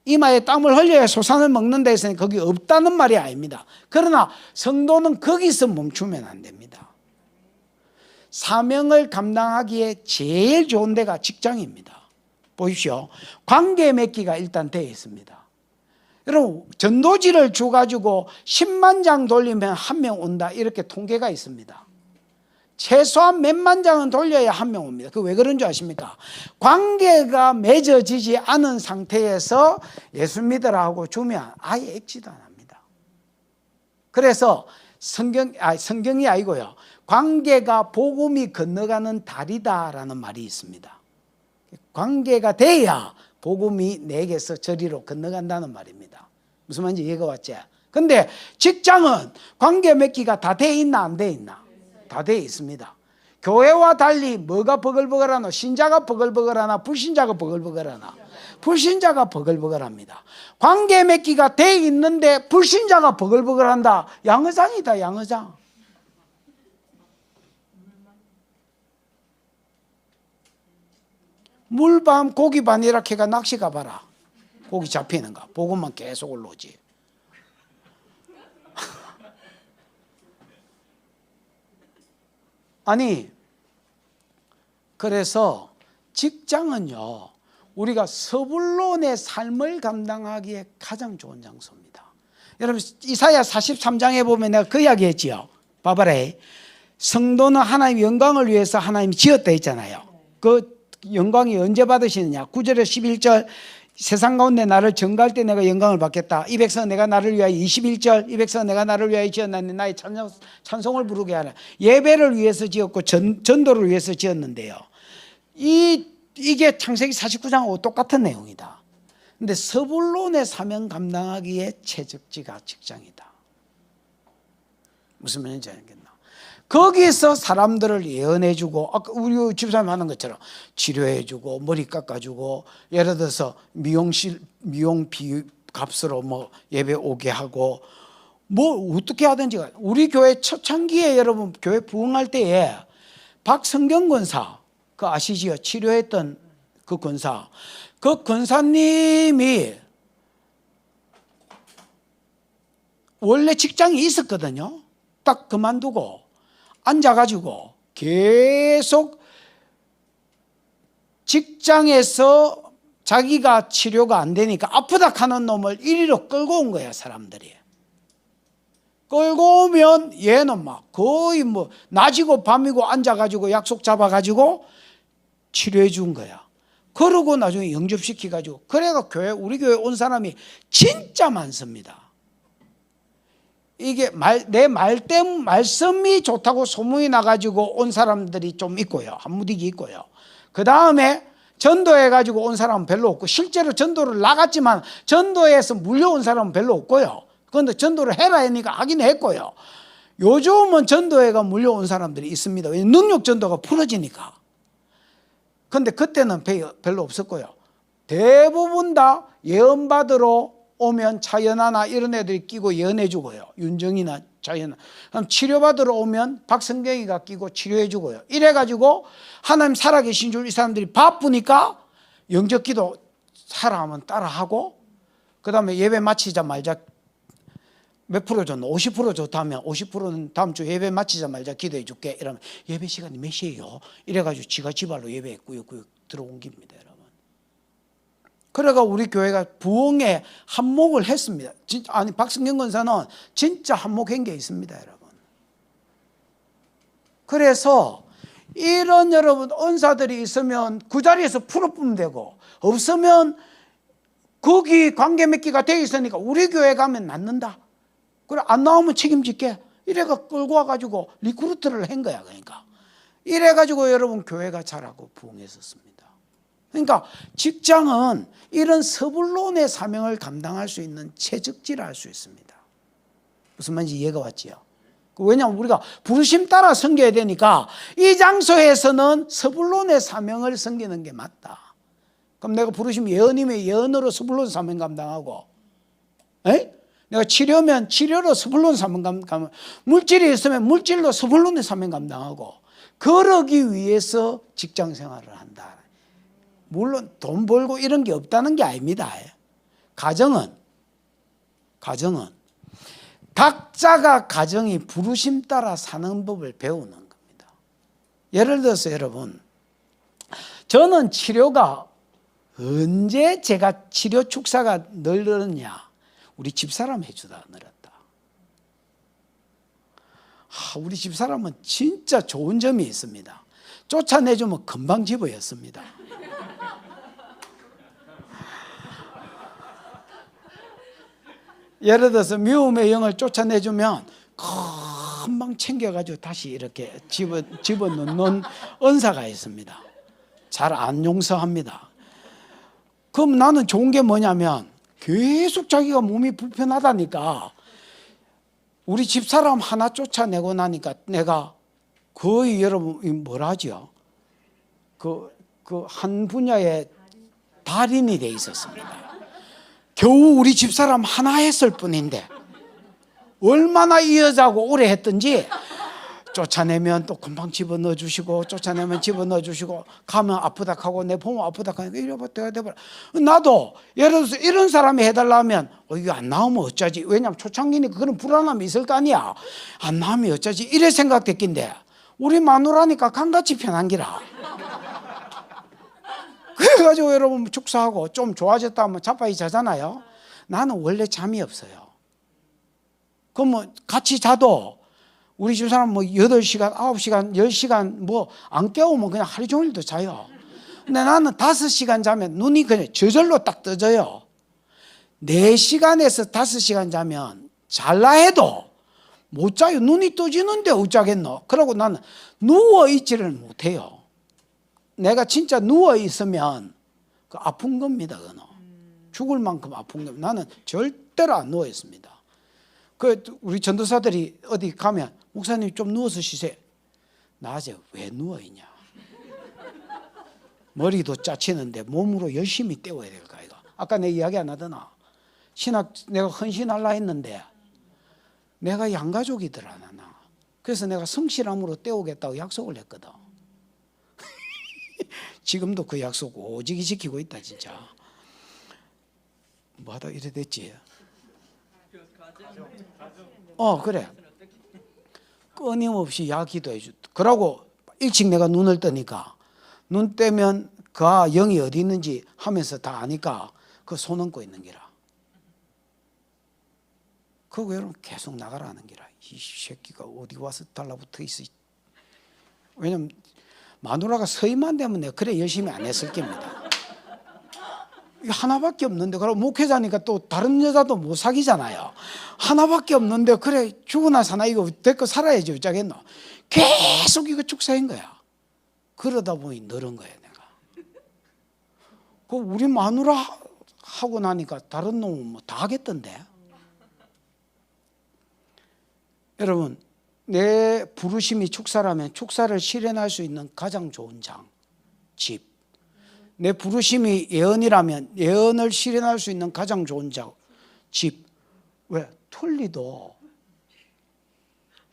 Speaker 1: 이마에 땀을 흘려야 소산을 먹는 데 있으니 거기 없다는 말이 아닙니다. 그러나 성도는 거기서 멈추면 안 됩니다. 사명을 감당하기에 제일 좋은 데가 직장입니다. 보십시오. 관계 맺기가 일단 되어 있습니다. 여러분 전도지를 줘가지고 10만 장 돌리면 1명 온다 이렇게 통계가 있습니다. 최소한 몇만 장은 돌려야 1명 옵니다. 그 왜 그런 줄 아십니까? 관계가 맺어지지 않은 상태에서 예수 믿으라 하고 주면 아예 읽지도 안 합니다. 그래서 성경이 아니고요. 관계가 복음이 건너가는 다리다라는 말이 있습니다. 관계가 돼야 복음이 내게서 저리로 건너간다는 말입니다. 무슨 말인지 이해가 왔지? 근데 직장은 관계 맺기가 다 돼 있나 안 돼 있나? 다 돼 있습니다. 교회와 달리 뭐가 버글버글하노? 신자가 버글버글하나 불신자가 버글버글하나? 불신자가 버글버글합니다. 관계 맺기가 돼 있는데 불신자가 버글버글한다. 양의장이다 양의장. 물밤 고기 반이라케가 낚시 가봐라. 고기 잡히는가? 보고만 계속 올라오지. 아니 그래서 직장은요 우리가 서불론의 삶을 감당하기에 가장 좋은 장소입니다. 여러분 이사야 43장에 보면 내가 그 이야기 했지요. 봐봐라. 성도는 하나님의 영광을 위해서 하나님이 지었다 했잖아요. 그 영광이 언제 받으시느냐? 9절에 11절 세상 가운데 나를 전가할 때 내가 영광을 받겠다. 이 백성 내가 나를 위하여 21절 이 백성 내가 나를 위하여 지었나니 나의 찬송을 부르게 하라. 예배를 위해서 지었고 전도를 위해서 지었는데요. 이게 창세기 49장하고 똑같은 내용이다. 근데 서불론의 사명 감당하기에 최적지가 직장이다. 무슨 말인지 알겠나? 거기서 사람들을 예언해주고 아까 우리 집사님 하는 것처럼 치료해주고 머리 깎아주고 예를 들어서 미용 값으로 뭐 예배 오게 하고 뭐 어떻게 하든지. 우리 교회 초창기에 여러분 교회 부흥할 때에 박성경 권사 그 아시지요? 치료했던 그 권사, 그 권사님이 원래 직장이 있었거든요. 딱 그만두고 앉아가지고 계속 직장에서 자기가 치료가 안 되니까 아프다 하는 놈을 이리로 끌고 온 거야, 사람들이. 끌고 오면 얘는 막 거의 뭐 낮이고 밤이고 앉아가지고 약속 잡아가지고 치료해 준 거야. 그러고 나중에 영접시켜가지고, 그래가 우리 교회 온 사람이 진짜 많습니다. 이게 내 말씀이 좋다고 소문이 나가지고 온 사람들이 좀 있고요. 한무디기 있고요. 그 다음에 전도해가지고 온 사람은 별로 없고, 실제로 전도를 나갔지만 전도해서 물려온 사람은 별로 없고요. 그런데 전도를 해라 하니까 하긴 했고요. 요즘은 전도회가 물려온 사람들이 있습니다. 능력 전도가 풀어지니까. 그런데 그때는 별로 없었고요. 대부분 다 예언받으러 오면 차연아나 이런 애들이 끼고 예언해 주고요. 윤정이나 차연아. 그럼 치료받으러 오면 박성경이가 끼고 치료해 주고요. 이래가지고 하나님 살아계신 줄 이 사람들이 바쁘니까 영접기도 사람은 따라하고, 그 다음에 예배 마치자마자 몇 프로 줬노? 50% 좋다면 50%는 다음 주 예배 마치자 말자 기도해 줄게. 이러면 예배 시간이 몇 시에요? 이래가지고 지가 지발로 예배에 꾸역꾸역 들어온 겁니다, 여러분. 그래가 우리 교회가 부흥에 한몫을 했습니다. 아니, 박성경 권사는 진짜 한몫한 게 있습니다, 여러분. 그래서 이런 여러분 은사들이 있으면 그 자리에서 풀어보면 되고, 없으면 거기 관계 맺기가 돼 있으니까 우리 교회 가면 낫는다. 그래, 안 나오면 책임질게. 이래가 끌고 와가지고 리크루트를 한 거야. 그러니까 이래가지고 여러분 교회가 자라고 부흥했었습니다. 그러니까 직장은 이런 서불론의 사명을 감당할 수 있는 채적지라 할 수 있습니다. 무슨 말인지 이해가 왔지요? 왜냐하면 우리가 부르심 따라 섬겨야 되니까 이 장소에서는 서불론의 사명을 섬기는 게 맞다. 그럼 내가 부르심 예언이면 예언으로 서불론 사명 감당하고, 에? 내가 치료면 치료로 서불론 사명 감당하고, 물질이 있으면 물질로 서불론의 사명 감당하고, 그러기 위해서 직장 생활을 한다. 물론 돈 벌고 이런 게 없다는 게 아닙니다. 가정은 각자가 가정이 부르심 따라 사는 법을 배우는 겁니다. 예를 들어서 여러분, 저는 치료가 언제 제가 치료 축사가 늘었냐? 우리 집사람 해주다 늘었다. 우리 집사람은 진짜 좋은 점이 있습니다. 쫓아내주면 금방 집어였습니다. 예를 들어서 미움의 영을 쫓아내주면 금방 챙겨가지고 다시 이렇게 집어넣는 은사가 있습니다. 잘 안 용서합니다. 그럼 나는 좋은 게 뭐냐면, 계속 자기가 몸이 불편하다니까 우리 집사람 하나 쫓아내고 나니까 내가 거의 여러분 뭐라 하죠? 그 한 분야의 달인이 돼 있었습니다. 겨우 우리 집사람 하나 했을 뿐인데 얼마나 이 여자하고 오래 했던지, 쫓아내면 또 금방 집어넣어 주시고, 쫓아내면 집어넣어 주시고, 가면 아프다 하고 내 보면 아프다 하니까 이래봐 돼버려. 나도 예를 들어서 이런 사람이 해달라면 이거 안 나오면 어쩌지? 왜냐하면 초창기니까 그런 불안함이 있을 거 아니야. 안 나오면 어쩌지? 이래 생각됐긴데 우리 마누라니까 강같이 편한 기라. 그래가지고 여러분 축사하고 좀 좋아졌다 하면 자빠이 자잖아요. 나는 원래 잠이 없어요. 그럼 뭐 같이 자도 우리 집사람 뭐 8시간, 9시간, 10시간 뭐 안 깨우면 그냥 하루 종일도 자요. 근데 나는 5시간 자면 눈이 그냥 저절로 딱 떠져요. 4시간에서 5시간 자면 잘라 해도 못 자요. 눈이 떠지는데 어쩌겠노. 그러고 나는 누워있지를 못해요. 내가 진짜 누워있으면 그 아픈 겁니다. 그거는. 죽을 만큼 아픈 겁니다. 나는 절대로 안 누워있습니다. 우리 전도사들이 어디 가면 목사님 좀 누워서 쉬세요. 낮에 왜 누워있냐? 머리도 짜치는데 몸으로 열심히 때워야 될까 이거. 아까 내 이야기 안 하더나. 신학 내가 헌신하려 했는데 내가 양가족이더라 나. 그래서 내가 성실함으로 때우겠다고 약속을 했거든. 지금도 그 약속 오지게 지키고 있다 진짜. 뭐하다 이래 됐지. 그래. 끊임없이 야 기도해 주. 그러고 일찍 내가 눈을 뜨니까 눈 뜨면 그 영이 어디 있는지 하면서 다 아니까 그 손 얹고 있는 기라. 그거 여러분 계속 나가라는 기라. 이 새끼가 어디 와서 달라붙어 있어. 왜냐면 마누라가 서임만 되면 내가 그래 열심히 안 했을 겁니다. 하나밖에 없는데, 그럼 목회자니까 또 다른 여자도 못 사귀잖아요. 하나밖에 없는데 그래 죽으나 사나 이거 데리고 살아야지 어쩌겠노. 계속 이거 축사인 거야. 그러다 보니 늘은 거야 내가. 그 우리 마누라 하고 나니까 다른 놈은 뭐 다 하겠던데. 여러분, 내 부르심이 축사라면 축사를 실현할 수 있는 가장 좋은 장, 집. 내 부르심이 예언이라면 예언을 실현할 수 있는 가장 좋은 장, 집. 왜? 틀리도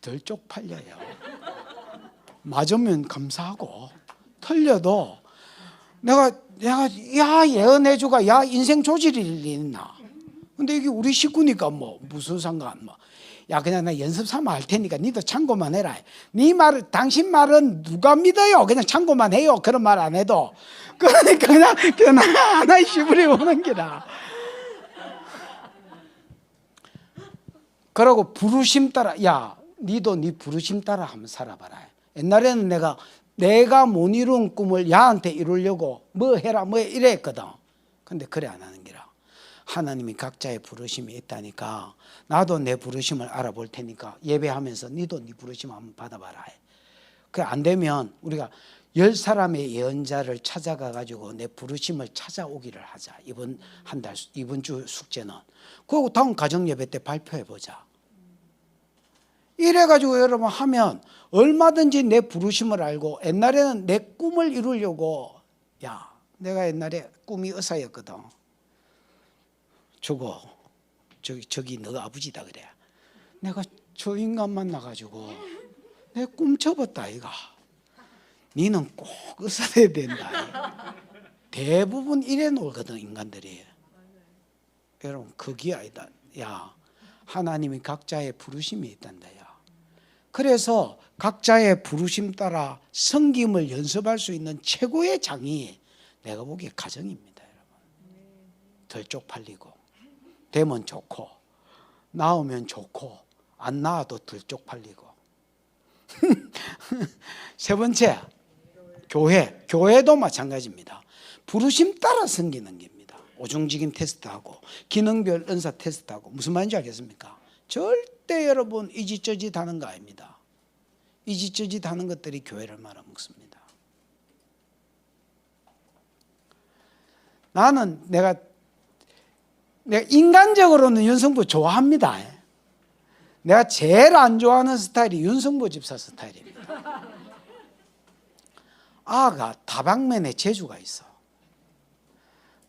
Speaker 1: 덜 쪽팔려요. 맞으면 감사하고 틀려도 내가 야 예언해주가 야 인생 조질이 있나. 근데 이게 우리 식구니까 뭐 무슨 상관 뭐. 야 그냥 나 연습 삼아 할 테니까 니도 참고만 해라. 네 말, 당신 말은 누가 믿어요? 그냥 참고만 해요. 그런 말 안 해도. 그러니까 그냥 하나의 시부리 오는 기라. 그러고 부르심 따라, 야 니도 네 부르심 따라 한번 살아봐라. 옛날에는 내가 못 이룬 꿈을 야한테 이루려고 뭐 해라 뭐 이랬거든. 근데 그래 안 하는 기라. 하나님이 각자의 부르심이 있다니까 나도 내 부르심을 알아볼 테니까 예배하면서 니도 네 부르심 한번 받아봐라. 그래 안 되면 우리가 10사람의 예언자를 찾아가 가지고 내 부르심을 찾아오기를 하자. 이번 주 숙제는. 그리고 다음 가정 예배 때 발표해 보자. 이래 가지고 여러분 하면 얼마든지 내 부르심을 알고, 옛날에는 내 꿈을 이루려고, 야 내가 옛날에 꿈이 의사였거든. 저기 너 아버지다 그래. 내가 저 인간 만나가지고 내 꿈 접었다 이가. 니는 꼭 의사 돼야 된다. 대부분 이래 놀거든 인간들이. 여러분 그게 아니다. 야 하나님이 각자의 부르심이 있단다. 야. 그래서 각자의 부르심 따라 섬김을 연습할 수 있는 최고의 장이 내가 보기에 가정입니다. 여러분. 덜 쪽팔리고 되면 좋고 나오면 좋고 안 나와도 덜 쪽팔리고. 세 번째, 교회도 마찬가지입니다. 부르심 따라 섬기는 겁니다. 오중직임 테스트하고 기능별 은사 테스트하고. 무슨 말인지 알겠습니까? 절대 여러분 이짓저짓 하는 거 아닙니다. 이짓저짓 하는 것들이 교회를 말아먹습니다. 나는 내가 인간적으로는 윤성부 좋아합니다. 내가 제일 안 좋아하는 스타일이 윤성부 집사 스타일입니다. 아가 다방면에 재주가 있어.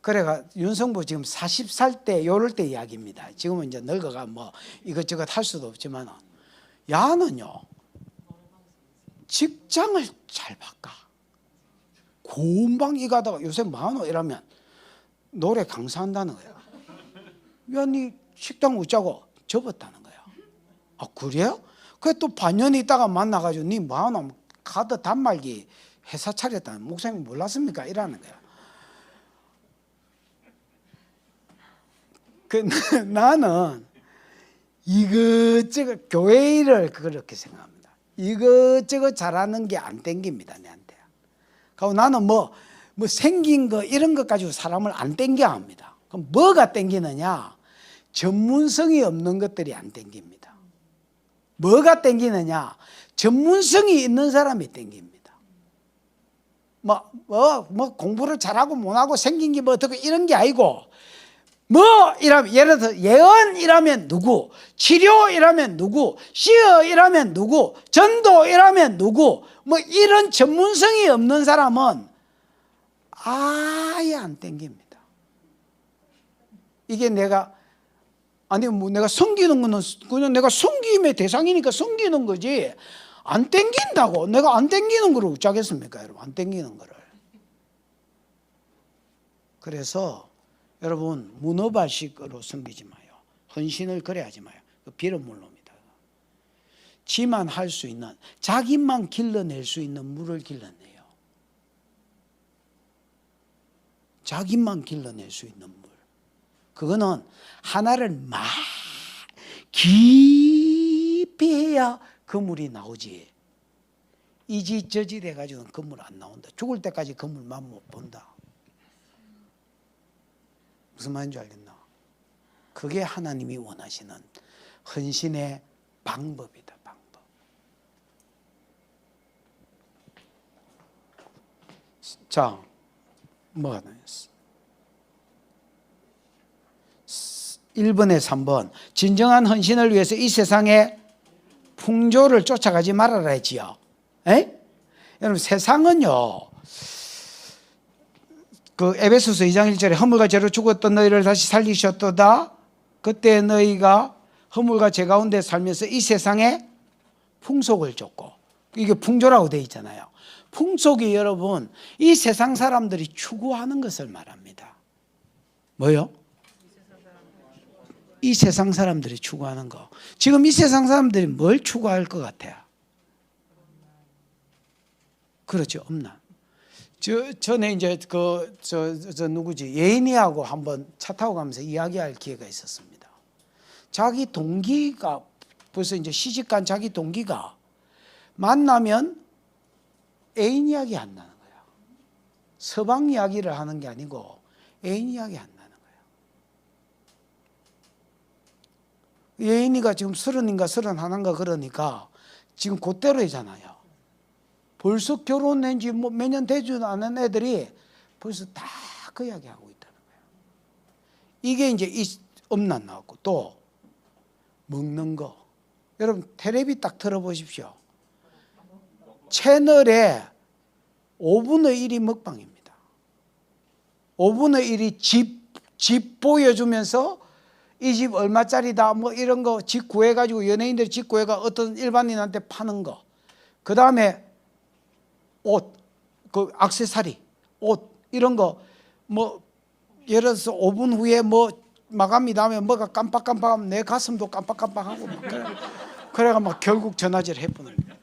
Speaker 1: 그래가 윤성부 지금 40살 때 요럴 때 이야기입니다. 지금은 이제 늙어가 뭐 이것저것 할 수도 없지만, 야는요 직장을 잘 바꿔. 고운방 이 가다가 요새 뭐하노 이러면 노래 강사한다는 거야. 야, 니 식당 웃자고 접었다는 거야. 아, 그래요? 그래 또 반년 있다가 만나가지고 니 뭐하노? 가드 단말기 회사 차렸다는 목사님 몰랐습니까? 이러는 거야. 나는 이것저것 교회 일을 그렇게 생각합니다. 이것저것 잘하는 게 안 땡깁니다, 내한테. 그리고 나는 뭐 생긴 거 이런 것 가지고 사람을 안 땡겨 합니다. 그럼 뭐가 땡기느냐? 전문성이 없는 것들이 안 땡깁니다. 뭐가 땡기느냐? 전문성이 있는 사람이 땡깁니다. 뭐 공부를 잘하고 못하고 생긴 게 뭐 어떻게 이런 게 아니고, 이라면 예를 들어 예언이라면 누구, 치료이라면 누구, 시어이라면 누구, 전도이라면 누구, 뭐 이런 전문성이 없는 사람은 아예 안 땡깁니다. 이게 내가 섬기는 거는 그냥 내가 섬김의 대상이니까 섬기는 거지, 안 땡긴다고 내가 안 땡기는 거를 어쩌겠습니까 여러분. 안 땡기는 거를. 그래서 여러분 문어발식으로 섬기지 마요. 헌신을 그래 하지 마요. 비름물로입니다. 지만 할 수 있는, 자기만 길러낼 수 있는 물을 길러내요. 자기만 길러낼 수 있는 물. 그거는 하나를 막 깊이 해야 그 물이 나오지. 이지저지 돼가지고는 그 물 안 나온다. 죽을 때까지 그 물만 못 본다. 무슨 말인지 알겠나? 그게 하나님이 원하시는 헌신의 방법이다. 방법. 자, 뭐가 나왔어? 1번에 3번. 진정한 헌신을 위해서 이 세상의 풍조를 쫓아가지 말아라 했지요. 에? 여러분, 세상은요, 그 에베소서 2장 1절에 허물과 죄로 죽었던 너희를 다시 살리셨도다. 그때 너희가 허물과 죄 가운데 살면서 이 세상의 풍속을 쫓고, 이게 풍조라고 되어 있잖아요. 풍속이 여러분, 이 세상 사람들이 추구하는 것을 말합니다. 뭐요? 이 세상 사람들이 추구하는 거. 지금 이 세상 사람들이 뭘 추구할 것 같아요? 그렇죠, 없나? 전에 이제 누구지? 예인이하고 한번 차 타고 가면서 이야기할 기회가 있었습니다. 자기 동기가 벌써 이제 시집간 자기 동기가 만나면 애인 이야기 안 나는 거야. 서방 이야기를 하는 게 아니고 애인 이야기 안 나는 거야. 예인이가 지금 30인가 31인가 그러니까 지금 그때로잖아요. 벌써 결혼한 지 뭐 몇 년 되지도 않은 애들이 벌써 다 그 이야기 하고 있다는 거예요. 이게 이제 엄난 나왔고, 또 먹는 거. 여러분 텔레비 딱 틀어보십시오. 채널에 5분의 1이 먹방입니다. 5분의 1이 집 보여주면서 이 집 얼마짜리다 뭐 이런 거 집 구해가지고, 연예인들이 집 구해가 어떤 일반인한테 파는 거. 그 다음에 옷, 그 액세서리, 옷 이런 거 뭐 예를 들어서 5분 후에 뭐 마감이 나면 뭐가 깜빡깜빡하면 내 가슴도 깜빡깜빡하고 막 그래가 막 결국 전화질 해보냅니다.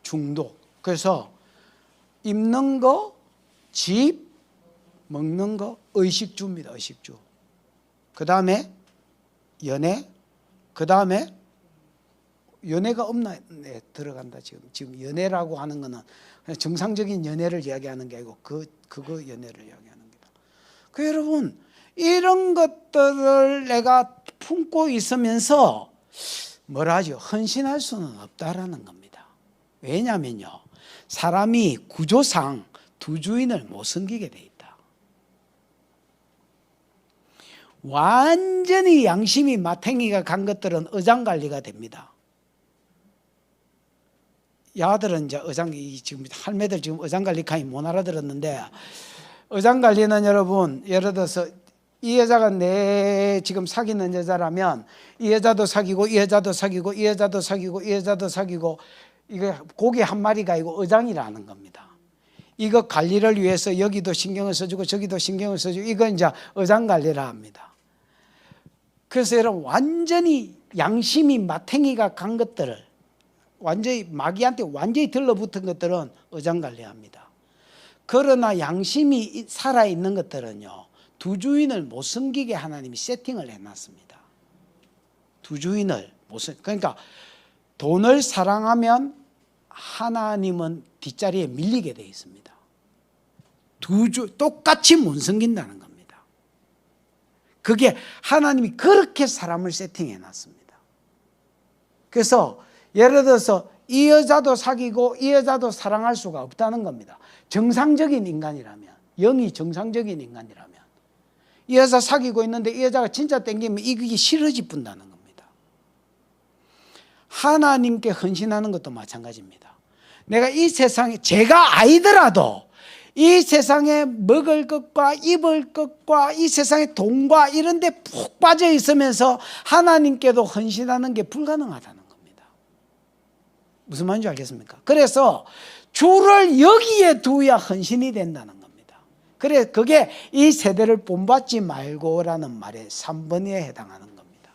Speaker 1: 중독. 그래서 입는 거, 집, 먹는 거, 의식주입니다. 의식주. 그 다음에 연애, 그 다음에 연애가 없나? 네, 들어간다. 지금 연애라고 하는 거는 그냥 정상적인 연애를 이야기하는 게 아니고 그거 연애를 이야기하는 거다. 그 여러분, 이런 것들을 내가 품고 있으면서 뭐라 하죠? 헌신할 수는 없다라는 겁니다. 왜냐면요, 사람이 구조상 두 주인을 못 섬기게 돼 있다. 완전히 양심이 마탱이가 간 것들은 어장관리가 됩니다. 야들은 이제 지금 할매들 지금 어장관리 강의 못 알아들었는데, 어장관리는 여러분, 예를 들어서 이 여자가 내 지금 사귀는 여자라면 이 여자도 사귀고 이 여자도 사귀고 이 여자도 사귀고 이 여자도 사귀고, 이거 고기 한 마리가 아니고 어장이라는 겁니다. 이거 관리를 위해서 여기도 신경을 써주고 저기도 신경을 써주고, 이거 이제 어장관리라 합니다. 그래서 여러분, 완전히 양심이 마탱이가 간 것들을, 완전히 마귀한테 완전히 들러붙은 것들은 어장관리합니다. 그러나 양심이 살아있는 것들은요, 두 주인을 못 섬기게 하나님이 세팅을 해놨습니다. 두 주인을 못 섬기게. 그러니까 돈을 사랑하면 하나님은 뒷자리에 밀리게 되어 있습니다. 똑같이 못 섬긴다는 겁니다. 그게 하나님이 그렇게 사람을 세팅해 놨습니다. 그래서 예를 들어서 이 여자도 사귀고 이 여자도 사랑할 수가 없다는 겁니다. 정상적인 인간이라면, 영이 정상적인 인간이라면, 이 여자 사귀고 있는데 이 여자가 진짜 땡기면 이게 싫어지 뿐다는 겁니다. 하나님께 헌신하는 것도 마찬가지입니다. 내가 이 세상에, 제가 아니더라도 이 세상에 먹을 것과 입을 것과 이 세상의 돈과 이런 데 푹 빠져 있으면서 하나님께도 헌신하는 게 불가능하다는 겁니다. 무슨 말인지 알겠습니까? 그래서 주를 여기에 두어야 헌신이 된다는 겁니다. 그래, 그게 이 세대를 본받지 말고라는 말의 3번에 해당하는 겁니다.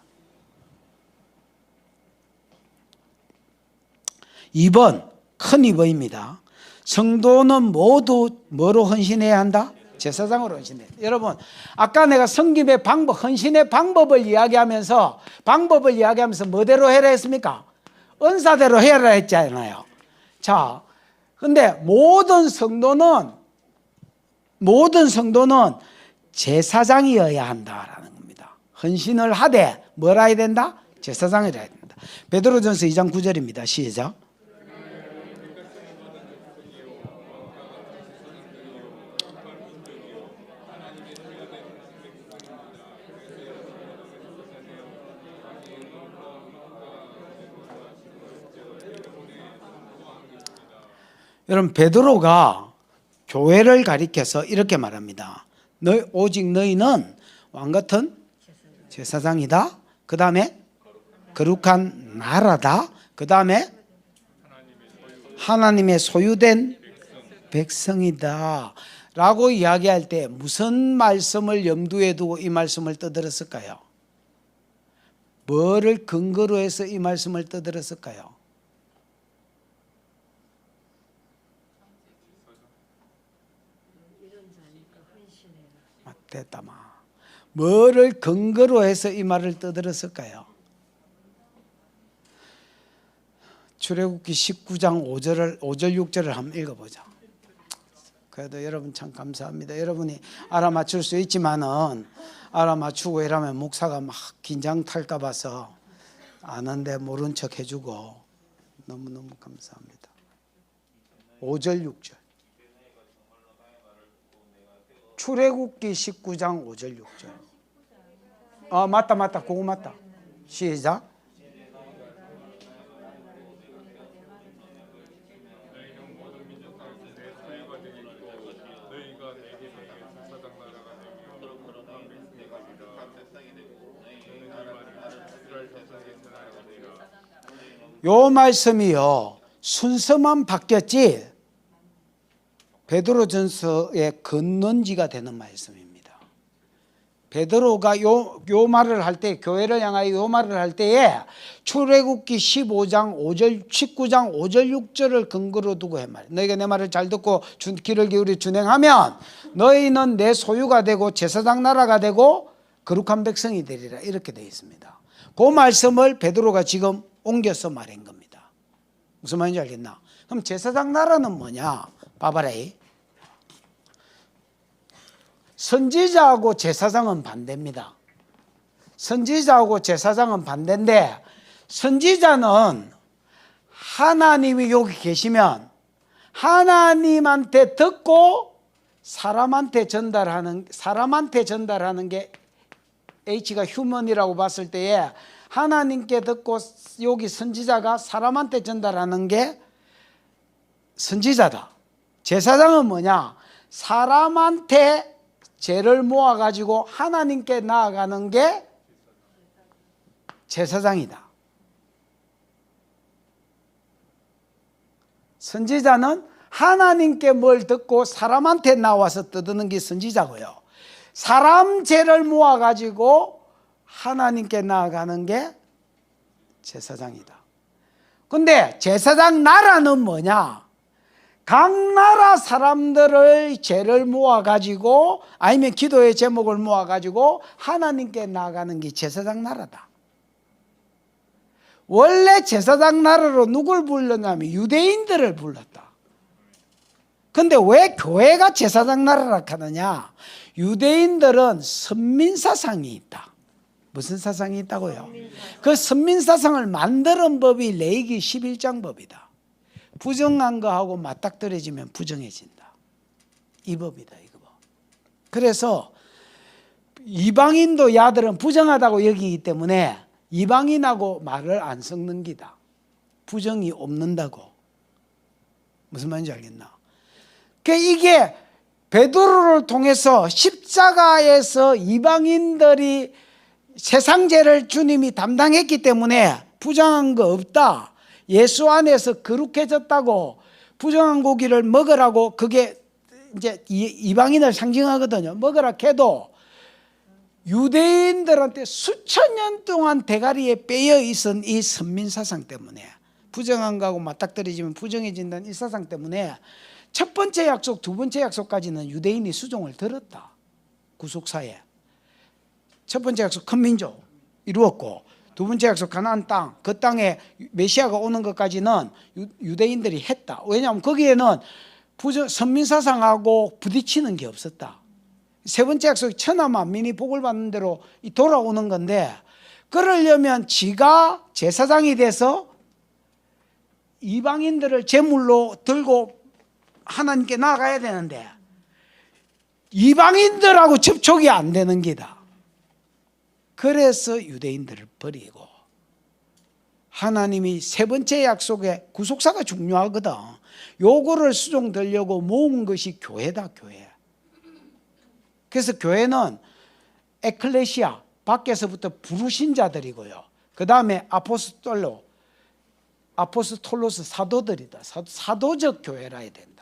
Speaker 1: 2번, 큰 2번입니다. 성도는 모두 뭐로 헌신해야 한다? 제사장으로 헌신해. 여러분, 아까 내가 섬김의 방법, 헌신의 방법을 이야기하면서 뭐대로 해라 했습니까? 은사대로 해라 했잖아요. 자, 근데 모든 성도는 제사장이어야 한다라는 겁니다. 헌신을 하되 뭐라 해야 된다? 제사장이라 해야 된다. 베드로전서 2장 9절입니다. 시작. 여러분, 베드로가 교회를 가리켜서 이렇게 말합니다. 오직 너희는 왕같은 제사장이다. 그 다음에 거룩한 나라다. 그 다음에 하나님의 소유된 백성이다 라고 이야기할 때 무슨 말씀을 염두에 두고 이 말씀을 떠들었을까요? 뭐를 근거로 해서 이 말씀을 떠들었을까요? 됐다마. 뭐를 근거로 해서 이 말을 떠들었을까요? 출애굽기 19장 5절 6절을 한번 읽어보자. 그래도 여러분 참 감사합니다. 여러분이 알아맞힐 수 있지만은 알아맞추고 이러면 목사가 막 긴장 탈까 봐서 아는데 모른 척 해주고 너무너무 감사합니다. 5절 6절. 출애굽기 19장 5절 6절. 맞다 그거 맞다. 시작. 요 말씀이요 순서만 바뀌었지 베드로전서의 근원지가 되는 말씀입니다. 베드로가 요 말을 할 때, 교회를 향하여 요 말을 할 때에 출애굽기 15장 5절 19장 5절 6절을 근거로 두고 해 말이에요. 너희가 내 말을 잘 듣고 귀를 기울여 준행하면 너희는 내 소유가 되고 제사장 나라가 되고 거룩한 백성이 되리라 이렇게 되어 있습니다. 그 말씀을 베드로가 지금 옮겨서 말한 겁니다. 무슨 말인지 알겠나? 그럼 제사장 나라는 뭐냐? 봐봐라. 선지자하고 제사장은 반대입니다. 선지자하고 제사장은 반대인데 선지자는 하나님이 여기 계시면 하나님한테 듣고 사람한테 전달하는 게 H가 휴먼이라고 봤을 때에 하나님께 듣고 여기 선지자가 사람한테 전달하는 게 선지자다. 제사장은 뭐냐? 사람한테 죄를 모아가지고 하나님께 나아가는 게 제사장이다. 선지자는 하나님께 뭘 듣고 사람한테 나와서 떠드는 게 선지자고요. 사람 죄를 모아가지고 하나님께 나아가는 게 제사장이다. 근데 제사장 나라는 뭐냐? 각 나라 사람들의 죄를 모아가지고 아니면 기도의 제목을 모아가지고 하나님께 나아가는 게 제사장 나라다. 원래 제사장 나라로 누굴 불렀냐면 유대인들을 불렀다. 근데 왜 교회가 제사장 나라라 하느냐? 유대인들은 선민사상이 있다. 무슨 사상이 있다고요? 그 선민사상을 만드는 법이 레위기 11장 법이다. 부정한 거하고 맞닥뜨려지면 부정해진다. 이 법이다. 이 법. 그래서 이방인도 야들은 부정하다고 여기기 때문에 이방인하고 말을 안 섞는 기다. 부정이 없는다고. 무슨 말인지 알겠나? 이게 베드로를 통해서 십자가에서 이방인들이 세상죄를 주님이 담당했기 때문에 부정한 거 없다. 예수 안에서 거룩해졌다고 부정한 고기를 먹으라고 그게 이제 이방인을 상징하거든요. 먹으라 해도 유대인들한테 수천 년 동안 대가리에 빼어 있은 이 선민사상 때문에 부정한 거하고 맞닥뜨려지면 부정해진다는 이 사상 때문에 첫 번째 약속, 두 번째 약속까지는 유대인이 수종을 들었다. 구속사에. 첫 번째 약속 큰 민족 이루었고, 두 번째 약속 가나안 땅, 그 땅에 메시아가 오는 것까지는 유대인들이 했다. 왜냐하면 거기에는 선민사상하고 부딪히는 게 없었다. 세 번째 약속이 천하 만민이 복을 받는 대로 돌아오는 건데, 그러려면 지가 제사장이 돼서 이방인들을 제물로 들고 하나님께 나아가야 되는데 이방인들하고 접촉이 안 되는 기다. 그래서 유대인들을 버리고 하나님이 세 번째 약속에 구속사가 중요하거든. 요거를 수종되려고 모은 것이 교회다, 교회. 그래서 교회는 에클레시아, 밖에서부터 부르신 자들이고요. 그 다음에 아포스톨로스 사도들이다. 사도적 교회라 해야 된다.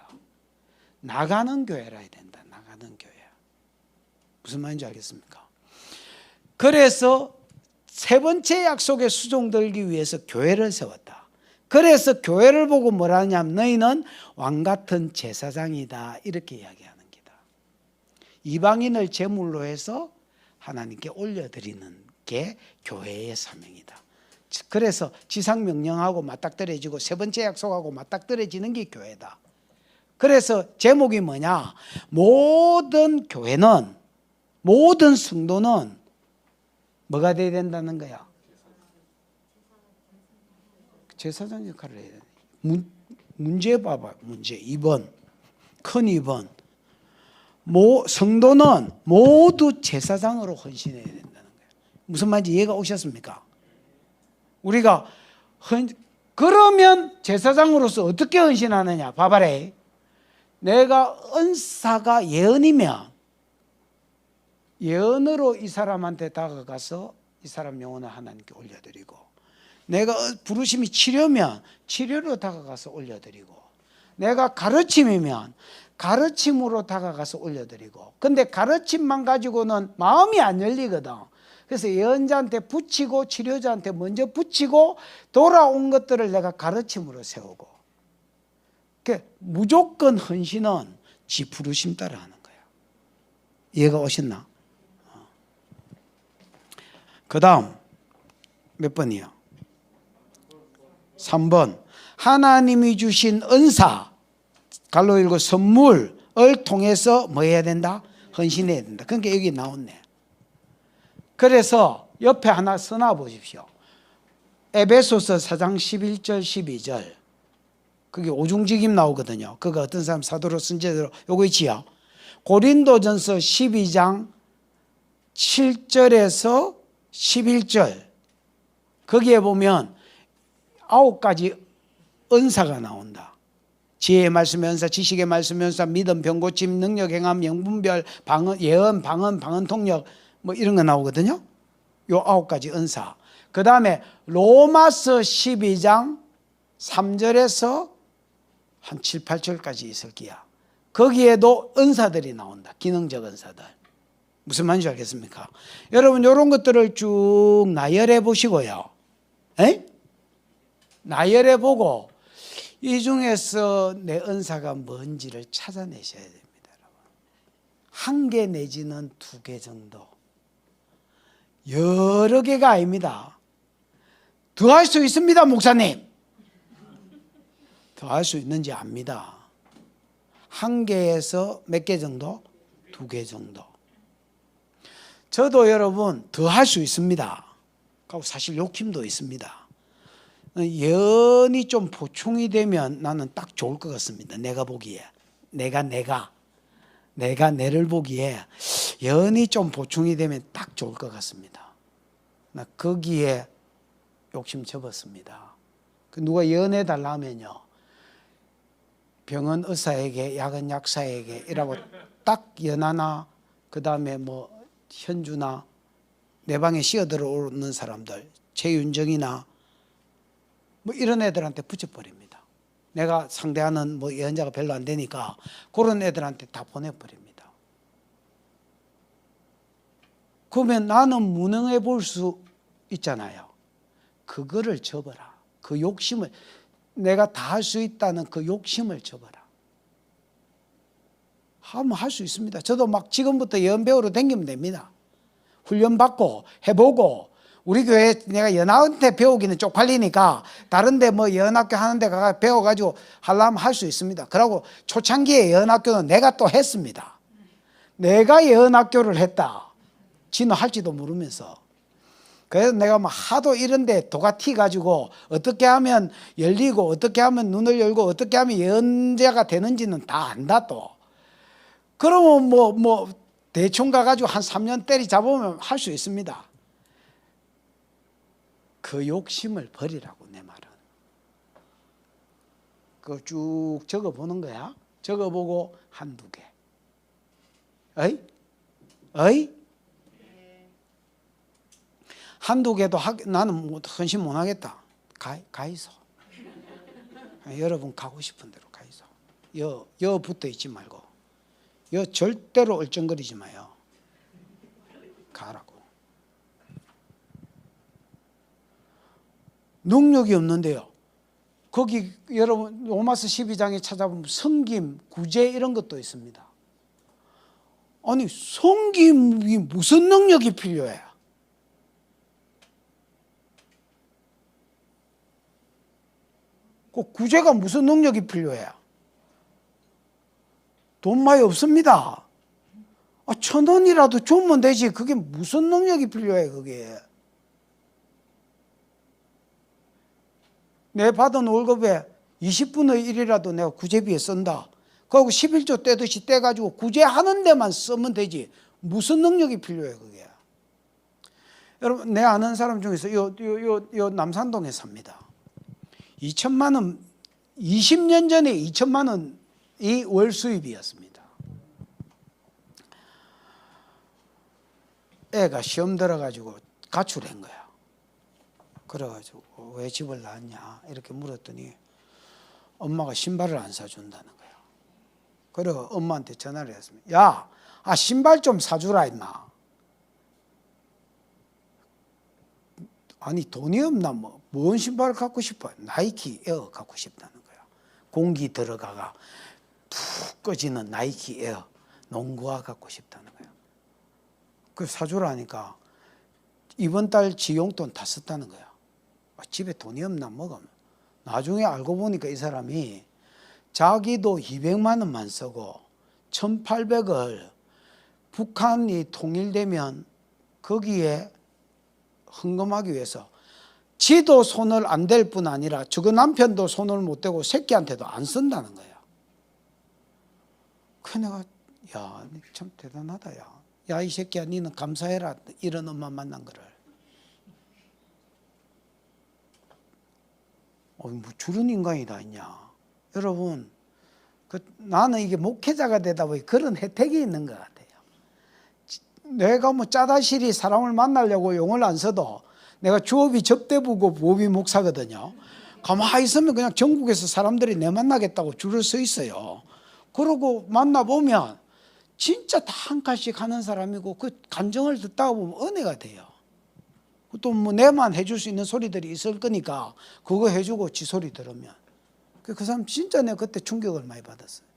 Speaker 1: 나가는 교회라 해야 된다. 나가는 교회. 무슨 말인지 알겠습니까? 그래서 세 번째 약속에 수종들기 위해서 교회를 세웠다. 그래서 교회를 보고 뭐라 하냐면 너희는 왕같은 제사장이다, 이렇게 이야기하는 기다. 이방인을 제물로 해서 하나님께 올려드리는 게 교회의 사명이다. 그래서 지상명령하고 맞닥뜨려지고 세 번째 약속하고 맞닥뜨려지는 게 교회다. 그래서 제목이 뭐냐? 모든 교회는, 모든 성도는 뭐가 돼야 된다는 거야? 제사장 역할을 해야 돼. 문제 봐봐. 문제 2번. 큰 2번. 성도는 모두 제사장으로 헌신해야 된다는 거예요. 무슨 말인지 이해가 오셨습니까? 우리가 그러면 제사장으로서 어떻게 헌신하느냐? 봐봐라. 내가 은사가 예언이면 예언으로 이 사람한테 다가가서 이 사람 영혼을 하나님께 올려드리고, 내가 부르심이 치료면 치료로 다가가서 올려드리고, 내가 가르침이면 가르침으로 다가가서 올려드리고. 근데 가르침만 가지고는 마음이 안 열리거든. 그래서 예언자한테 붙이고 치료자한테 먼저 붙이고 돌아온 것들을 내가 가르침으로 세우고. 무조건 헌신은 지 부르심 따라 하는 거야. 이해가 오셨나? 그 다음 몇 번이요? 3번. 하나님이 주신 은사, 갈로 읽고 선물을 통해서 뭐 해야 된다? 헌신해야 된다. 그러니까 여기 나왔네. 그래서 옆에 하나 써놔 보십시오. 에베소서 4장 11절 12절. 그게 오중직임 나오거든요. 그거 어떤 사람 사도로 선제대로 요거 있지요. 고린도전서 12장 7절에서 11절. 거기에 보면 9가지 은사가 나온다. 지혜의 말씀의 은사, 지식의 말씀의 은사, 믿음, 병고침, 능력, 행함, 영분별, 방언, 예언, 방언 통역, 뭐 이런 거 나오거든요. 요 9가지 은사. 그 다음에 로마서 12장 3절에서 한 7, 8절까지 있을 거야. 거기에도 은사들이 나온다. 기능적 은사들. 무슨 말인지 알겠습니까? 여러분 이런 것들을 쭉 나열해 보시고요. 나열해 보고 이 중에서 내 은사가 뭔지를 찾아내셔야 됩니다. 한 개 내지는 2개 정도. 여러 개가 아닙니다. 더 할 수 있습니다, 목사님. 더 할 수 있는지 압니다. 한 개에서 몇 개 정도? 2개 정도. 저도 여러분 더 할 수 있습니다. 그리고 사실 욕심도 있습니다. 예언이 좀 보충이 되면 나는 딱 좋을 것 같습니다. 내가 보기에. 내가 내를 보기에 예언이 좀 보충이 되면 딱 좋을 것 같습니다. 나 거기에 욕심 접었습니다. 누가 예언해 달라 하면요, 병은 의사에게, 약은 약사에게 이라고 딱 연하나, 그 다음에 뭐 현주나 내 방에 씌어들어오는 사람들, 최윤정이나 뭐 이런 애들한테 붙여버립니다. 내가 상대하는 뭐 예언자가 별로 안 되니까 그런 애들한테 다 보내버립니다. 그러면 나는 무능해 볼 수 있잖아요. 그거를 접어라. 그 욕심을, 내가 다 할 수 있다는 그 욕심을 접어라. 하면 할 수 있습니다. 저도 막 지금부터 예언배우로 다니면 됩니다. 훈련받고 해보고, 우리 교회 내가 연합한테 배우기는 쪽팔리니까 다른데 뭐 예언학교 하는데 가서 배워가지고 하려면 할 수 있습니다. 그러고 초창기에 예언학교는 내가 또 했습니다. 내가 예언학교를 했다. 지는 할지도 모르면서. 그래서 내가 막 하도 이런데 도가티 가지고 어떻게 하면 열리고 어떻게 하면 눈을 열고 어떻게 하면 예언자가 되는지는 다 안다 또. 그러면 뭐 대충 가가지고 한 3년 때리 잡으면 할 수 있습니다. 그 욕심을 버리라고 내 말은. 그거 쭉 적어보는 거야. 적어보고 한두 개. 어이? 한두 개도 나는 헌신 못 하겠다. 가이소. 여러분 가고 싶은 대로 가이소. 여 붙어 있지 말고. 여 절대로 얼쩡거리지 마요. 가라고. 능력이 없는데요. 거기 여러분 로마서 12장에 찾아보면 섬김, 구제 이런 것도 있습니다. 아니 섬김이 무슨 능력이 필요해? 그 구제가 무슨 능력이 필요해? 돈 많이 없습니다. 1,000원이라도 주면 되지. 그게 무슨 능력이 필요해 그게? 내 받은 월급에 20분의 1이라도 내가 구제비에 쓴다. 그리고 11조 떼듯이 떼가지고 구제하는 데만 쓰면 되지. 무슨 능력이 필요해 그게? 여러분 내 아는 사람 중에서 요 남산동에 삽니다. 2천만 원, 20년 전에 2천만 원이 월 수입이었습니다. 애가 시험 들어가지고 가출한 거야. 그래가지고 왜 집을 나왔냐 이렇게 물었더니 엄마가 신발을 안 사준다는 거야. 그래서 엄마한테 전화를 했습니다. 야, 신발 좀 사주라 임마. 아니 돈이 없나 뭔 신발을 갖고 싶어? 나이키 에어 갖고 싶다는 거야. 공기 들어가가 푹 꺼지는 나이키 에어 농구화 갖고 싶다는 거야. 그 사주라니까 이번 달 지용돈 다 썼다는 거야. 집에 돈이 없나 뭐가. 나중에 알고 보니까 이 사람이 자기도 200만 원만 쓰고 1,800을 북한이 통일되면 거기에 헌금하기 위해서 지도 손을 안 댈 뿐 아니라 저거 남편도 손을 못 대고 새끼한테도 안 쓴다는 거야. 그 내가 야, 참 대단하다 야. 야, 이 새끼야, 니는 감사해라. 이런 엄마 만난 거를. 뭐 저런 인간이다 있냐. 여러분, 나는 이게 목회자가 되다 보니 그런 혜택이 있는 것 같아요. 내가 뭐 짜다실이 사람을 만나려고 용을 안 써도 내가 주업이 접대부고 부업이 목사거든요. 가만히 있으면 그냥 전국에서 사람들이 내 만나겠다고 줄을 서 있어요. 그러고 만나보면 진짜 다 한 칸씩 하는 사람이고 그 간정을 듣다 보면 은혜가 돼요. 또 뭐 내만 해줄 수 있는 소리들이 있을 거니까 그거 해주고 지 소리 들으면 그 사람 진짜 내가 그때 충격을 많이 받았어요.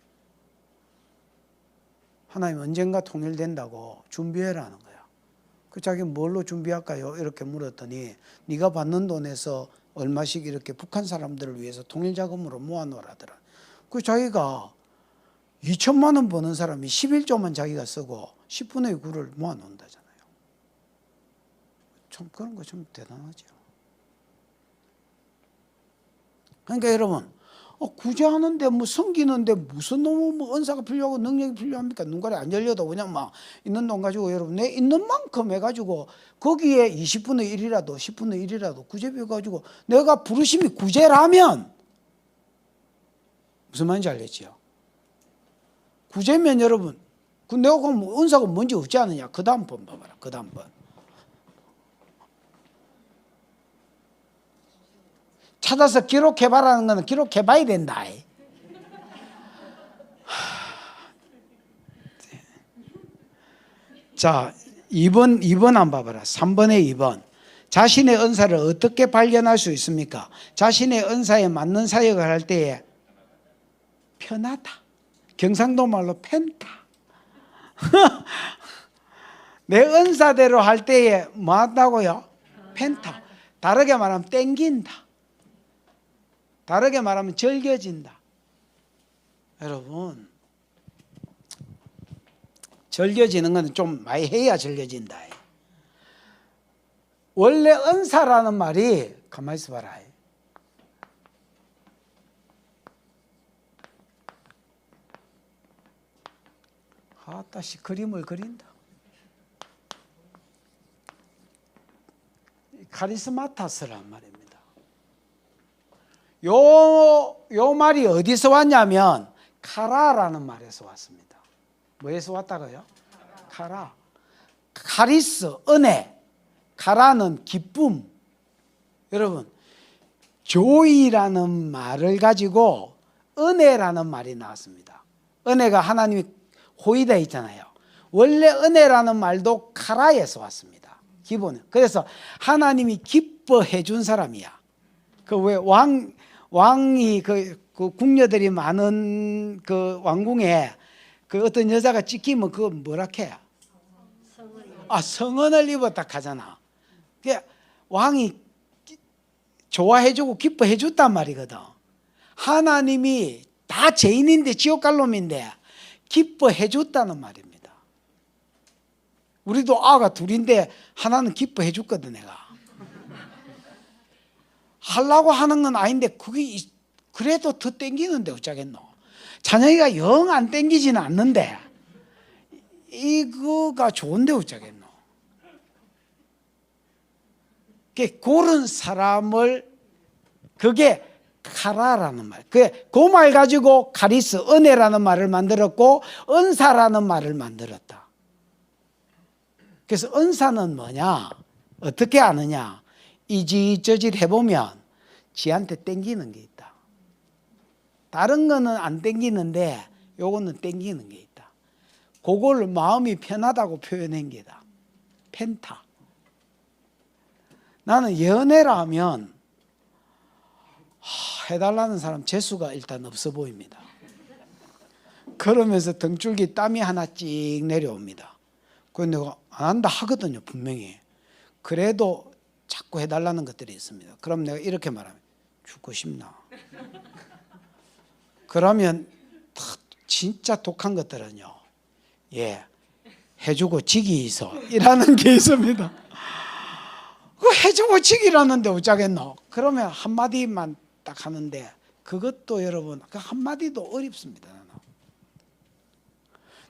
Speaker 1: 하나님 언젠가 통일된다고 준비해라는 거야. 그 자기 뭘로 준비할까요? 이렇게 물었더니 네가 받는 돈에서 얼마씩 이렇게 북한 사람들을 위해서 통일자금으로 모아놓으라더라. 그 자기가 2천만 원 버는 사람이 11조만 자기가 쓰고 10분의 9를 모아놓는다잖아요. 참 그런 거 좀 대단하죠. 그러니까 여러분 구제하는데 뭐 섬기는데 무슨 너무 뭐 은사가 필요하고 능력이 필요합니까? 눈깔이 안 열려도 그냥 막 있는 돈 가지고 여러분 내 있는 만큼 해가지고 거기에 20분의 1이라도 10분의 1이라도 구제비 가지고 내가 부르심이 구제라면 무슨 말인지 알겠지요? 구제면 여러분 내가 그럼 은사가 뭔지 없지 않느냐? 그 다음 번 봐봐라. 그 다음 번 찾아서 기록해봐라는 거는 기록해봐야 된다. 자, 2번 한번 봐봐라. 3번에 2번. 자신의 은사를 어떻게 발견할 수 있습니까? 자신의 은사에 맞는 사역을 할 때에 편하다. 경상도 말로 펜타. 내 은사대로 할 때에 뭐 한다고요? 펜타. 다르게 말하면 땡긴다. 다르게 말하면 절겨진다. 여러분, 절겨지는 건 좀 많이 해야 절겨진다. 원래 은사라는 말이, 가만히 있어봐라. 다시 그림을 그린다. 카리스마타스란 말입니다. 요 말이 어디서 왔냐면 카라라는 말에서 왔습니다. 뭐에서 왔다고요? 카라. 카리스, 은혜. 카라는 기쁨. 여러분, 조이라는 말을 가지고 은혜라는 말이 나왔습니다. 은혜가 하나님이 호의되어 있잖아요. 원래 은혜라는 말도 카라에서 왔습니다. 기본은. 그래서 하나님이 기뻐해 준 사람이야. 그 왜 왕이 그 궁녀들이 많은 그 왕궁에 그 어떤 여자가 찍히면 그거 뭐라 해요? 성은을 입었다 하잖아. 왕이 좋아해주고 기뻐해줬단 말이거든. 하나님이 다 죄인인데 지옥 갈 놈인데 기뻐해줬다는 말입니다. 우리도 아가 둘인데 하나는 기뻐해줬거든. 내가 하려고 하는 건 아닌데 그게 그래도 더 땡기는데 어쩌겠노. 찬영이가 영 안 땡기지는 않는데 이거가 좋은데 어쩌겠노. 그런 사람을, 그게 카라라는 말. 그 말 가지고 카리스, 은혜라는 말을 만들었고 은사라는 말을 만들었다. 그래서 은사는 뭐냐? 어떻게 아느냐? 이질저질 해보면 지한테 땡기는 게 있다. 다른 거는 안 땡기는데 요거는 땡기는 게 있다. 그걸 마음이 편하다고 표현한 게다. 펜타. 나는 연애라면 해달라는 사람 재수가 일단 없어 보입니다. 그러면서 등줄기 땀이 하나 찍 내려옵니다. 그래서 내가 안 한다 하거든요, 분명히. 그래도 자꾸 해달라는 것들이 있습니다. 그럼 내가 이렇게 말하면 죽고 싶나? 그러면 진짜 독한 것들은요, 해주고 지기 있어 이라는 게 있습니다. 그 해주고 지기라는데 어쩌겠노? 그러면 한마디만 딱 하는데 그것도 여러분 그 한마디도 어렵습니다.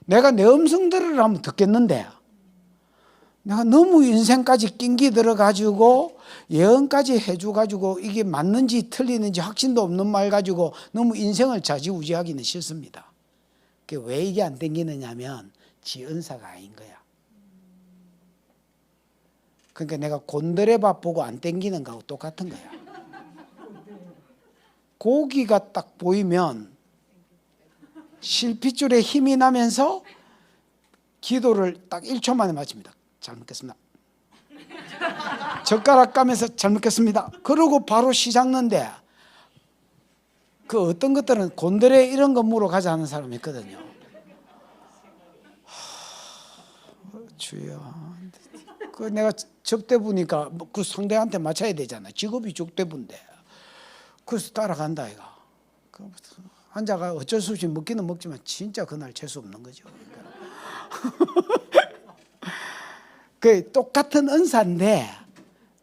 Speaker 1: 내가 내 음성 들으라면 듣겠는데 내가 너무 인생까지 낑기 들어가지고 예언까지 해줘가지고 이게 맞는지 틀리는지 확신도 없는 말 가지고 너무 인생을 좌지우지하기는 싫습니다. 왜 이게 안 땡기느냐면 지 은사가 아닌 거야. 그러니까 내가 곤드레밥 보고 안 땡기는 거하고 똑같은 거야. 고기가 딱 보이면 실핏줄에 힘이 나면서 기도를 딱 1초 만에 마칩니다. 잘 먹겠습니다. 젓가락 까면서 잘 먹겠습니다. 그러고 바로 시작하는데 그 어떤 것들은 곤드레 이런 거 물어 가자 하는 사람이 있거든요. 주여. 그 내가 적대부니까 그 상대한테 맞춰야 되잖아. 직업이 적대부인데. 그래서 따라간다 이가. 환자가 어쩔 수 없이 먹기는 먹지만 진짜 그날 재수 없는 거죠. 그 똑같은 은사인데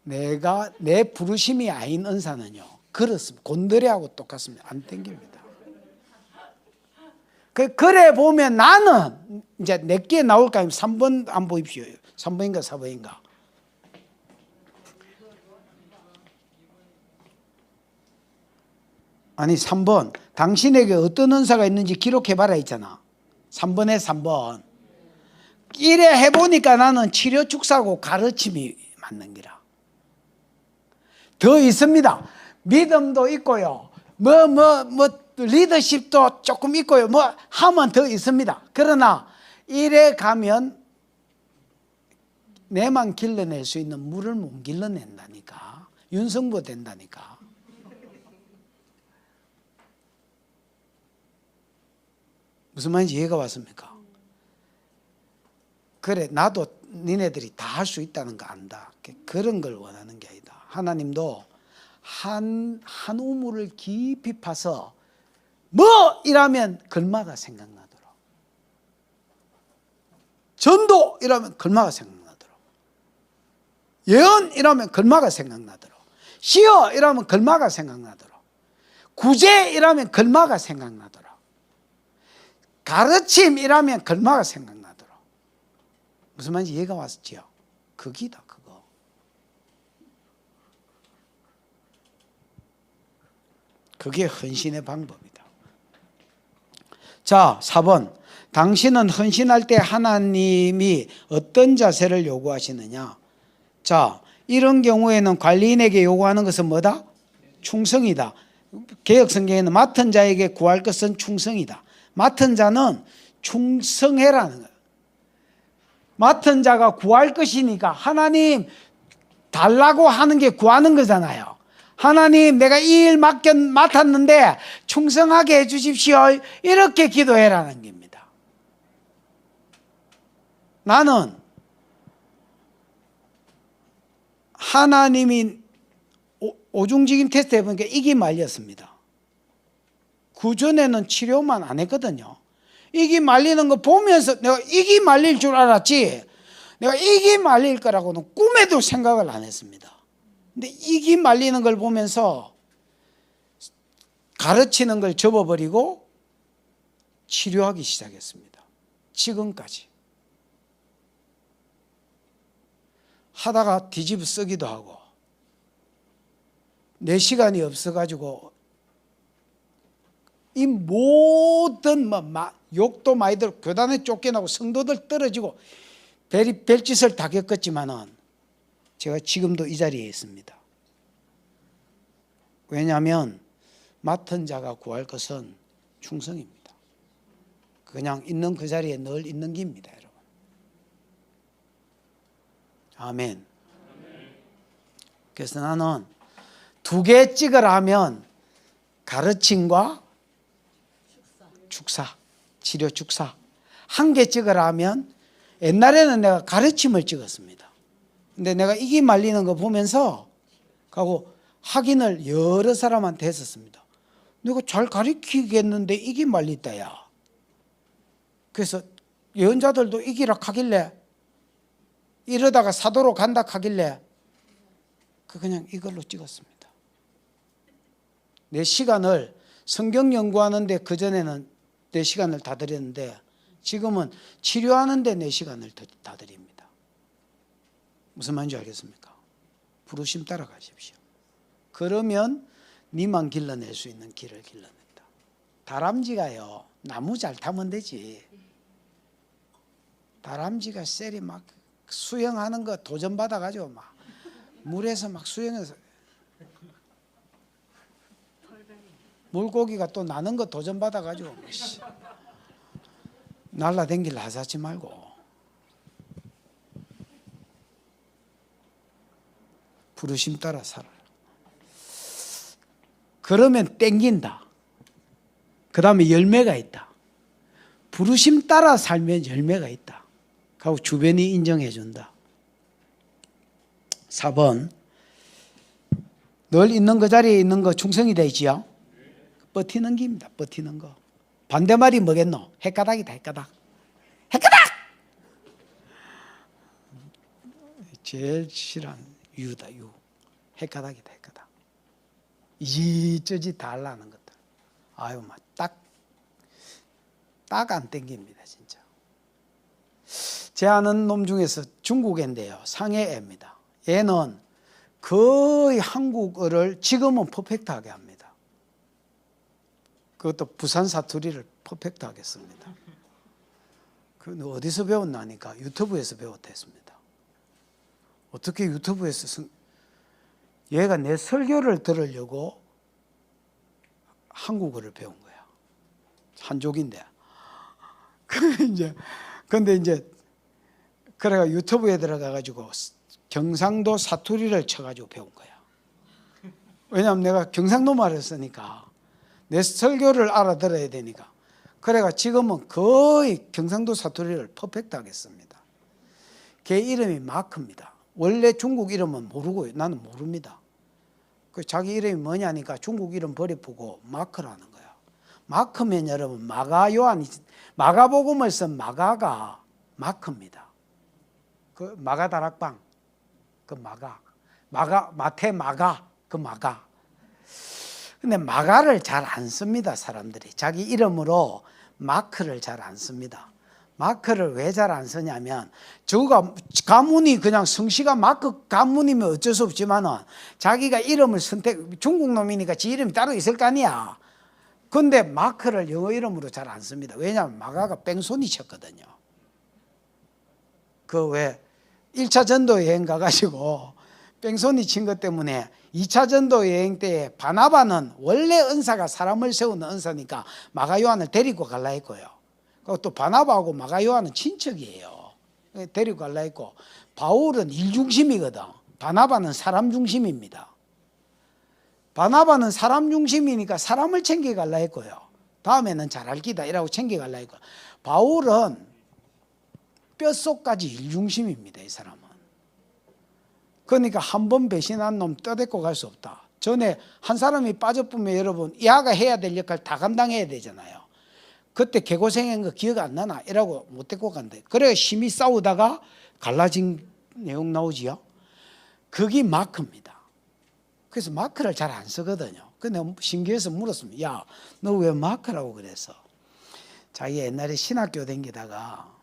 Speaker 1: 내가 내 부르심이 아닌 은사는요. 그렇습니다. 곤드레하고 똑같습니다. 안 땡깁니다. 그래 보면 나는 이제 내게 나올까? 3번 안 보십시오. 3번인가 4번인가. 아니 3번. 당신에게 어떤 은사가 있는지 기록해봐라 있잖아. 3번에 3번. 이래 해보니까 나는 치료 축사고 가르침이 맞는 기라. 더 있습니다. 믿음도 있고요. 리더십도 조금 있고요. 하면 더 있습니다. 그러나 이래 가면 내만 길러낼 수 있는 물을 못 길러낸다니까. 윤성보 된다니까. 무슨 말인지 이해가 왔습니까? 그래, 나도 니네들이 다 할 수 있다는 거 안다. 그런 걸 원하는 게 아니다. 하나님도 한 우물을 깊이 파서 뭐 이라면 글마가 생각나도록, 전도 이라면 글마가 생각나도록, 예언 이라면 글마가 생각나도록, 시어 이라면 글마가 생각나도록, 구제 이라면 글마가 생각나도록, 가르침 이라면 글마가 생각나도록. 무슨 말인지 이해가 왔지요? 그기다, 그거. 그게 헌신의 방법이다. 자, 4번. 당신은 헌신할 때 하나님이 어떤 자세를 요구하시느냐? 자, 이런 경우에는 관리인에게 요구하는 것은 뭐다? 충성이다. 개역성경에는 맡은 자에게 구할 것은 충성이다. 맡은 자는 충성해라는 거예요. 맡은 자가 구할 것이니까 하나님 달라고 하는 게 구하는 거잖아요. 하나님 내가 이 일 맡았는데 충성하게 해 주십시오. 이렇게 기도해라는 겁니다. 나는 하나님이 오중직임 테스트 해보니까 이기 말렸습니다. 그 전에는 치료만 안 했거든요. 이기 말리는 거 보면서 내가 이기 말릴 줄 알았지, 내가 이기 말릴 거라고는 꿈에도 생각을 안 했습니다. 근데 이기 말리는 걸 보면서 가르치는 걸 접어버리고 치료하기 시작했습니다. 지금까지 하다가 뒤집어 쓰기도 하고, 내 시간이 없어가지고 이 모든 욕도 많이 들고 교단에 쫓겨나고 성도들 떨어지고 별짓을 다 겪었지만은 제가 지금도 이 자리에 있습니다. 왜냐하면 맡은 자가 구할 것은 충성입니다. 그냥 있는 그 자리에 늘 있는 겁니다, 여러분. 아멘. 그래서 나는 2개 찍으라 하면 가르침과 축사, 치료 축사. 1개 찍으라 하면 옛날에는 내가 가르침을 찍었습니다. 근데 내가 이기 말리는 거 보면서 가고 확인을 여러 사람한테 했었습니다. 내가 잘 가르치겠는데 이기 말리다 야. 그래서 예언자들도 이기라 하길래, 이러다가 사도로 간다 하길래 그냥 이걸로 찍었습니다. 내 시간을 성경 연구하는데 그전에는 내 시간을 다 드렸는데 지금은 치료하는데 내 시간을 다 드립니다. 무슨 말인지 알겠습니까? 부르심 따라가십시오. 그러면 니만 길러낼 수 있는 길을 길러낸다. 다람쥐가요, 나무 잘 타면 되지. 다람쥐가 셀이 막 수영하는 거 도전받아가지고 막 물에서 막 수영해서, 물고기가 또 나는 거 도전받아가지고 날라댕길 하사치 말고 부르심 따라 살아라. 그러면 땡긴다. 그 다음에 열매가 있다. 부르심 따라 살면 열매가 있다. 하고 주변이 인정해 준다. 4번. 늘 있는 그 자리에 있는 거 충성이 되지요. 버티는 겁니다. 버티는 거. 반대말이 뭐겠노? 헷가닥이다. 헷가닥. 헷가닥! 제일 싫어하는 유다. 유. 헷가닥이다. 헷가닥. 이저지 다 하려는 것들. 아유, 막 딱 안 땡깁니다, 진짜. 제 아는 놈 중에서 중국애인데요, 상해애입니다. 얘는 거의 한국어를 지금은 퍼펙트하게 합니다. 그것도 부산 사투리를 퍼펙트하게 씁니다. 그 어디서 배웠나니까 유튜브에서 배웠다 했습니다. 어떻게 유튜브에서 얘가 내 설교를 들으려고 한국어를 배운 거야. 한족인데. 근데 이제 그래가 유튜브에 들어가가지고 경상도 사투리를 쳐가지고 배운 거야. 왜냐하면 내가 경상도 말을 쓰니까 내 설교를 알아들어야 되니까. 그래가 지금은 거의 경상도 사투리를 퍼펙트 하겠습니다. 걔 이름이 마크입니다. 원래 중국 이름은 모르고요. 나는 모릅니다. 그 자기 이름이 뭐냐니까 중국 이름 버리고 마크라는 거야. 마크면 여러분 마가 요한이 마가복음을 쓴 마가가 마크입니다. 그 마가 다락방 그 마가 마태 마가 그 마가. 근데 마가를 잘 안 씁니다. 사람들이 자기 이름으로 마크를 잘 안 씁니다. 마크를 왜 잘 안 쓰냐면 저가 가문이 그냥 성씨가 마크 가문이면 어쩔 수 없지만은 자기가 이름을 중국 놈이니까 지 이름이 따로 있을 거 아니야. 근데 마크를 영어 이름으로 잘 안 씁니다. 왜냐하면 마가가 뺑소니 쳤거든요. 그 왜 1차 전도 여행 가가지고 뺑소니 친 것 때문에 2차 전도 여행 때 바나바는 원래 은사가 사람을 세우는 은사니까 마가 요한을 데리고 갈라 했고요. 또 바나바하고 마가 요한은 친척이에요. 데리고 갈라 했고 바울은 일 중심이거든. 바나바는 사람 중심입니다. 바나바는 사람 중심이니까 사람을 챙겨 갈라 했고요. 다음에는 잘 알기다 이라고 챙겨 갈라 했고 바울은 뼛속까지 일 중심입니다. 이 사람은. 그러니까 한 번 배신한 놈 떠데리고 갈 수 없다. 전에 한 사람이 빠져보면 여러분 야가 해야 될 역할 다 감당해야 되잖아요. 그때 개고생한 거 기억 안 나나? 이라고 못 데리고 간대. 그래 심히 싸우다가 갈라진 내용 나오지요. 그게 마크입니다. 그래서 마크를 잘 안 쓰거든요. 근데 신기해서 물었습니다. 야, 너 왜 마크라고 그랬어? 자기 옛날에 신학교 다니다가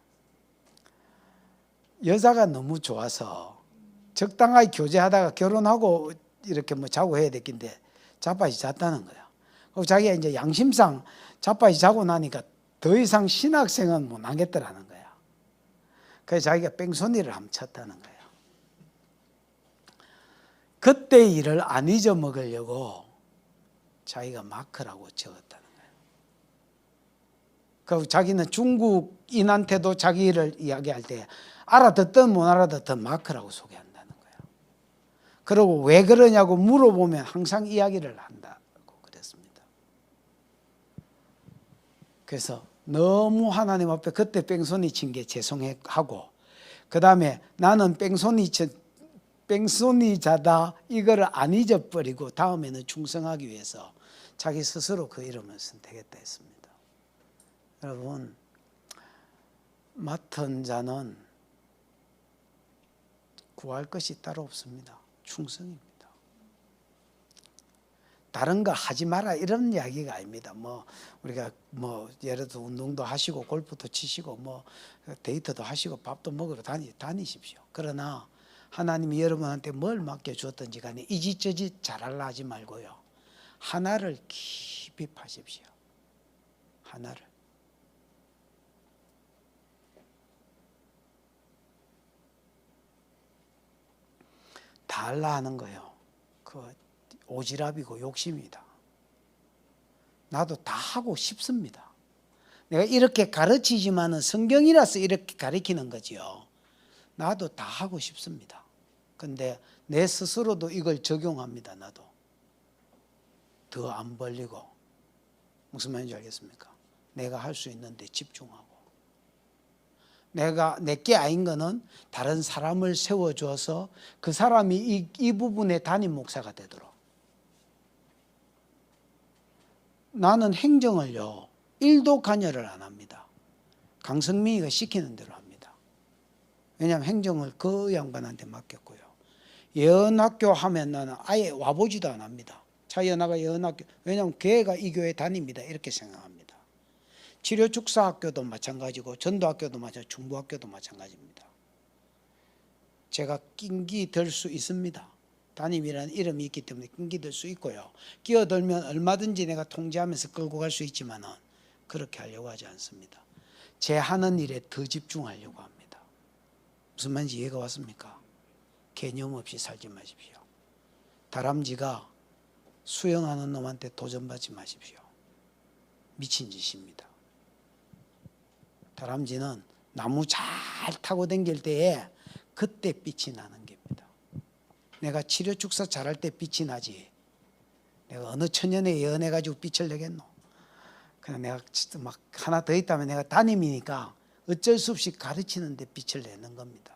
Speaker 1: 여자가 너무 좋아서 적당하게 교제하다가 결혼하고 이렇게 뭐 자고 해야 됐긴데 자빠지 잤다는 거야. 그리고 자기가 이제 양심상 자빠지 자고 나니까 더 이상 신학생은 못 하겠더라는 거야. 그래서 자기가 뺑소니를 한번 쳤다는 거예요. 그때 일을 안 잊어먹으려고 자기가 마크라고 적었다는 거예요. 그리고 자기는 중국인한테도 자기 일을 이야기할 때 알아듣든 못 알아듣든 마크라고 소개한다는 거예요. 그리고 왜 그러냐고 물어보면 항상 이야기를 한다고 그랬습니다. 그래서 너무 하나님 앞에 그때 뺑소니 친 게 죄송하고 그 다음에 나는 뺑소니자다 이거를 안 잊어버리고 다음에는 충성하기 위해서 자기 스스로 그 이름을 선택했다 했습니다. 여러분 맡은 자는 구할 것이 따로 없습니다. 충성입니다. 다른 거 하지 마라 이런 이야기가 아닙니다. 뭐 우리가 뭐 예를 들어 운동도 하시고 골프도 치시고 뭐 데이트도 하시고 밥도 먹으러 다니십시오. 그러나 하나님이 여러분한테 뭘 맡겨주었든지 간에 이짓저짓 잘하려 하지 말고요. 하나를 깊이 파십시오. 하나를. 다 하려 하는 거예요. 그 오지랖이고 욕심이다. 나도 다 하고 싶습니다. 내가 이렇게 가르치지만은 성경이라서 이렇게 가르치는 거지요. 나도 다 하고 싶습니다. 근데 내 스스로도 이걸 적용합니다. 나도 더 안 벌리고 무슨 말인지 알겠습니까? 내가 할 수 있는데 집중하고 내가 내게 아닌 거는 다른 사람을 세워줘서 그 사람이 이 부분에 담임 목사가 되도록. 나는 행정을요 1도 관여를 안 합니다. 강성민이가 시키는 대로 합니다. 왜냐하면 행정을 그 양반한테 맡겼고요. 예언학교 하면 나는 아예 와보지도 안 합니다. 차이어나가 예언학교, 왜냐하면 걔가 이 교회 다닙니다 이렇게 생각합니다. 치료축사학교도 마찬가지고 전도학교도 마찬가지고 중부학교도 마찬가지입니다. 제가 낀기 될 수 있습니다. 담임이라는 이름이 있기 때문에 낀기 될 수 있고요. 끼어들면 얼마든지 내가 통제하면서 끌고 갈 수 있지만은 그렇게 하려고 하지 않습니다. 제 하는 일에 더 집중하려고 합니다. 무슨 말인지 이해가 왔습니까? 개념 없이 살지 마십시오. 다람쥐가 수영하는 놈한테 도전받지 마십시오. 미친 짓입니다. 다람쥐는 나무 잘 타고 다닐 때에 그때 빛이 나는 겁니다. 내가 치료축사 잘할 때 빛이 나지 내가 어느 천년에 예언해가지고 빛을 내겠노? 그냥 내가 진짜 막 하나 더 있다면 내가 담임이니까 어쩔 수 없이 가르치는데 빛을 내는 겁니다.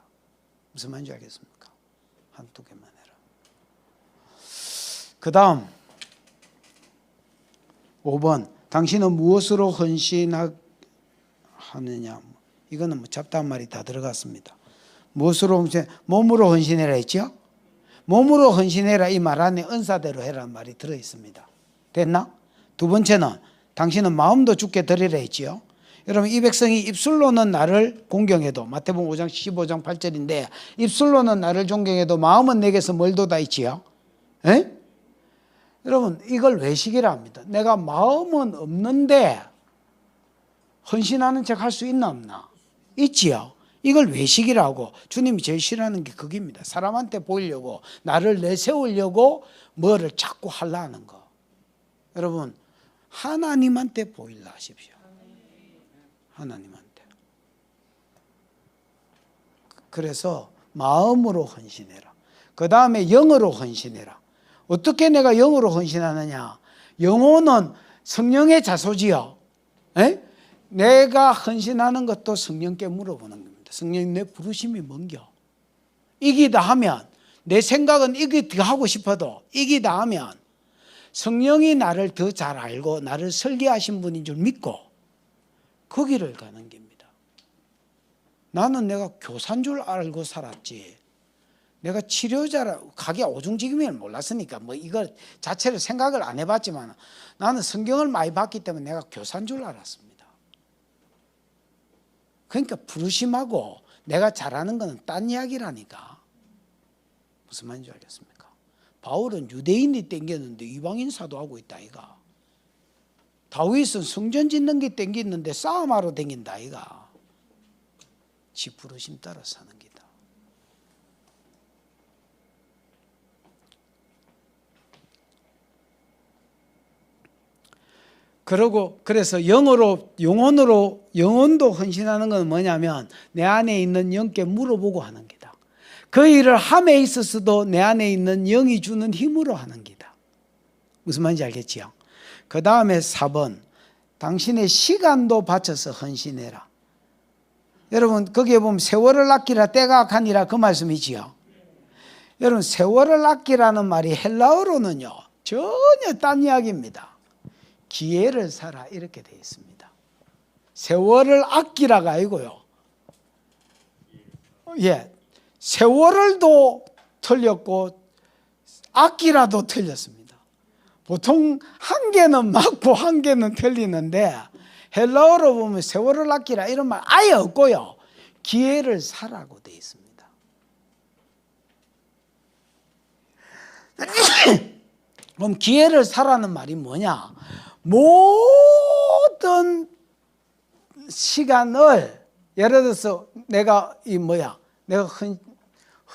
Speaker 1: 무슨 말인지 알겠습니까? 한두 개만 해라. 그 다음 5번 당신은 무엇으로 헌신하느냐. 이거는 뭐 잡다한 말이 다 들어갔습니다. 무엇으로 헌신? 몸으로 헌신해라 했죠? 몸으로 헌신해라 이 말 안에 은사대로 해라는 말이 들어있습니다. 됐나? 두 번째는 당신은 마음도 주께 드리라 했지요. 여러분 이 백성이 입술로는 나를 공경해도 마태복음 5장 15장 8절인데 입술로는 나를 존경해도 마음은 내게서 멀도다 있지요. 에? 여러분 이걸 외식이라 합니다. 내가 마음은 없는데 헌신하는 척 할 수 있나 없나? 있지요. 이걸 외식이라고. 주님이 제일 싫어하는 게 그겁니다. 사람한테 보이려고 나를 내세우려고 뭐를 자꾸 하려는 거. 여러분 하나님한테 보이려 하십시오. 하나님한테. 그래서 마음으로 헌신해라. 그 다음에 영으로 헌신해라. 어떻게 내가 영으로 헌신하느냐? 영혼은 성령의 자소지요. 에? 내가 헌신하는 것도 성령께 물어보는 겁니다. 성령님 내 부르심이 뭔겨? 이기다 하면 내 생각은 이기다 하고 싶어도 이기다 하면 성령이 나를 더 잘 알고 나를 설계하신 분인 줄 믿고 거기를 가는 겁니다. 나는 내가 교사인 줄 알고 살았지. 내가 치료자라 가게 오중지김을 몰랐으니까 뭐 이걸 자체를 생각을 안 해봤지만 나는 성경을 많이 봤기 때문에 내가 교사인 줄 알았습니다. 그러니까 부르심하고 내가 잘하는 거는 딴 이야기라니까. 무슨 말인지 알겠습니까? 바울은 유대인이 땡겼는데 이방인 사도하고 있다 이가. 다윗은 성전 짓는 게 땡기는데 싸움하러 땡긴다 이가. 지 부르심 따라 사는 기다. 그래서 영혼도 헌신하는 건 뭐냐면 내 안에 있는 영께 물어보고 하는 기다. 그 일을 함에 있어서도 내 안에 있는 영이 주는 힘으로 하는 기다. 무슨 말인지 알겠지요? 그 다음에 4번 당신의 시간도 바쳐서 헌신해라. 여러분 거기에 보면 세월을 아끼라 때가 가니라 그 말씀이지요. 여러분 세월을 아끼라는 말이 헬라어로는요 전혀 딴 이야기입니다. 기회를 살아 이렇게 되어 있습니다. 세월을 아끼라가 아니고요. 예, 세월을도 틀렸고 아끼라도 틀렸습니다. 보통 한 개는 맞고 한 개는 틀리는데 헬라어로 보면 세월을 아끼라 이런 말 아예 없고요. 기회를 사라고 되어 있습니다. 그럼 기회를 사라는 말이 뭐냐? 모든 시간을 예를 들어서 내가 내가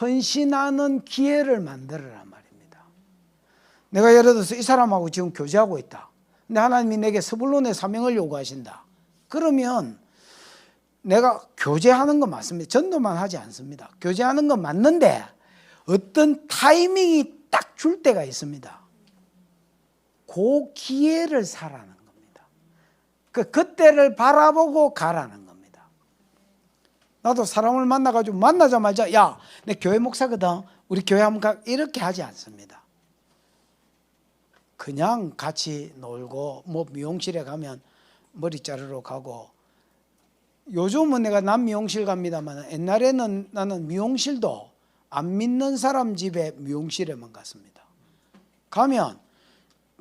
Speaker 1: 헌신하는 기회를 만들어란 말입니다. 내가 예를 들어서 이 사람하고 지금 교제하고 있다. 근데 하나님이 내게 스불론의 사명을 요구하신다. 그러면 내가 교제하는 건 맞습니다. 전도만 하지 않습니다. 교제하는 건 맞는데 어떤 타이밍이 딱 줄 때가 있습니다. 그 기회를 사라는 겁니다. 그때를 바라보고 가라는 겁니다. 나도 사람을 만나가지고 만나자마자 야, 내 교회 목사거든. 우리 교회 한번 가. 이렇게 하지 않습니다. 그냥 같이 놀고 뭐 미용실에 가면 머리 자르러 가고 요즘은 내가 남 미용실 갑니다만 옛날에는 나는 미용실도 안 믿는 사람 집에 미용실에만 갔습니다. 가면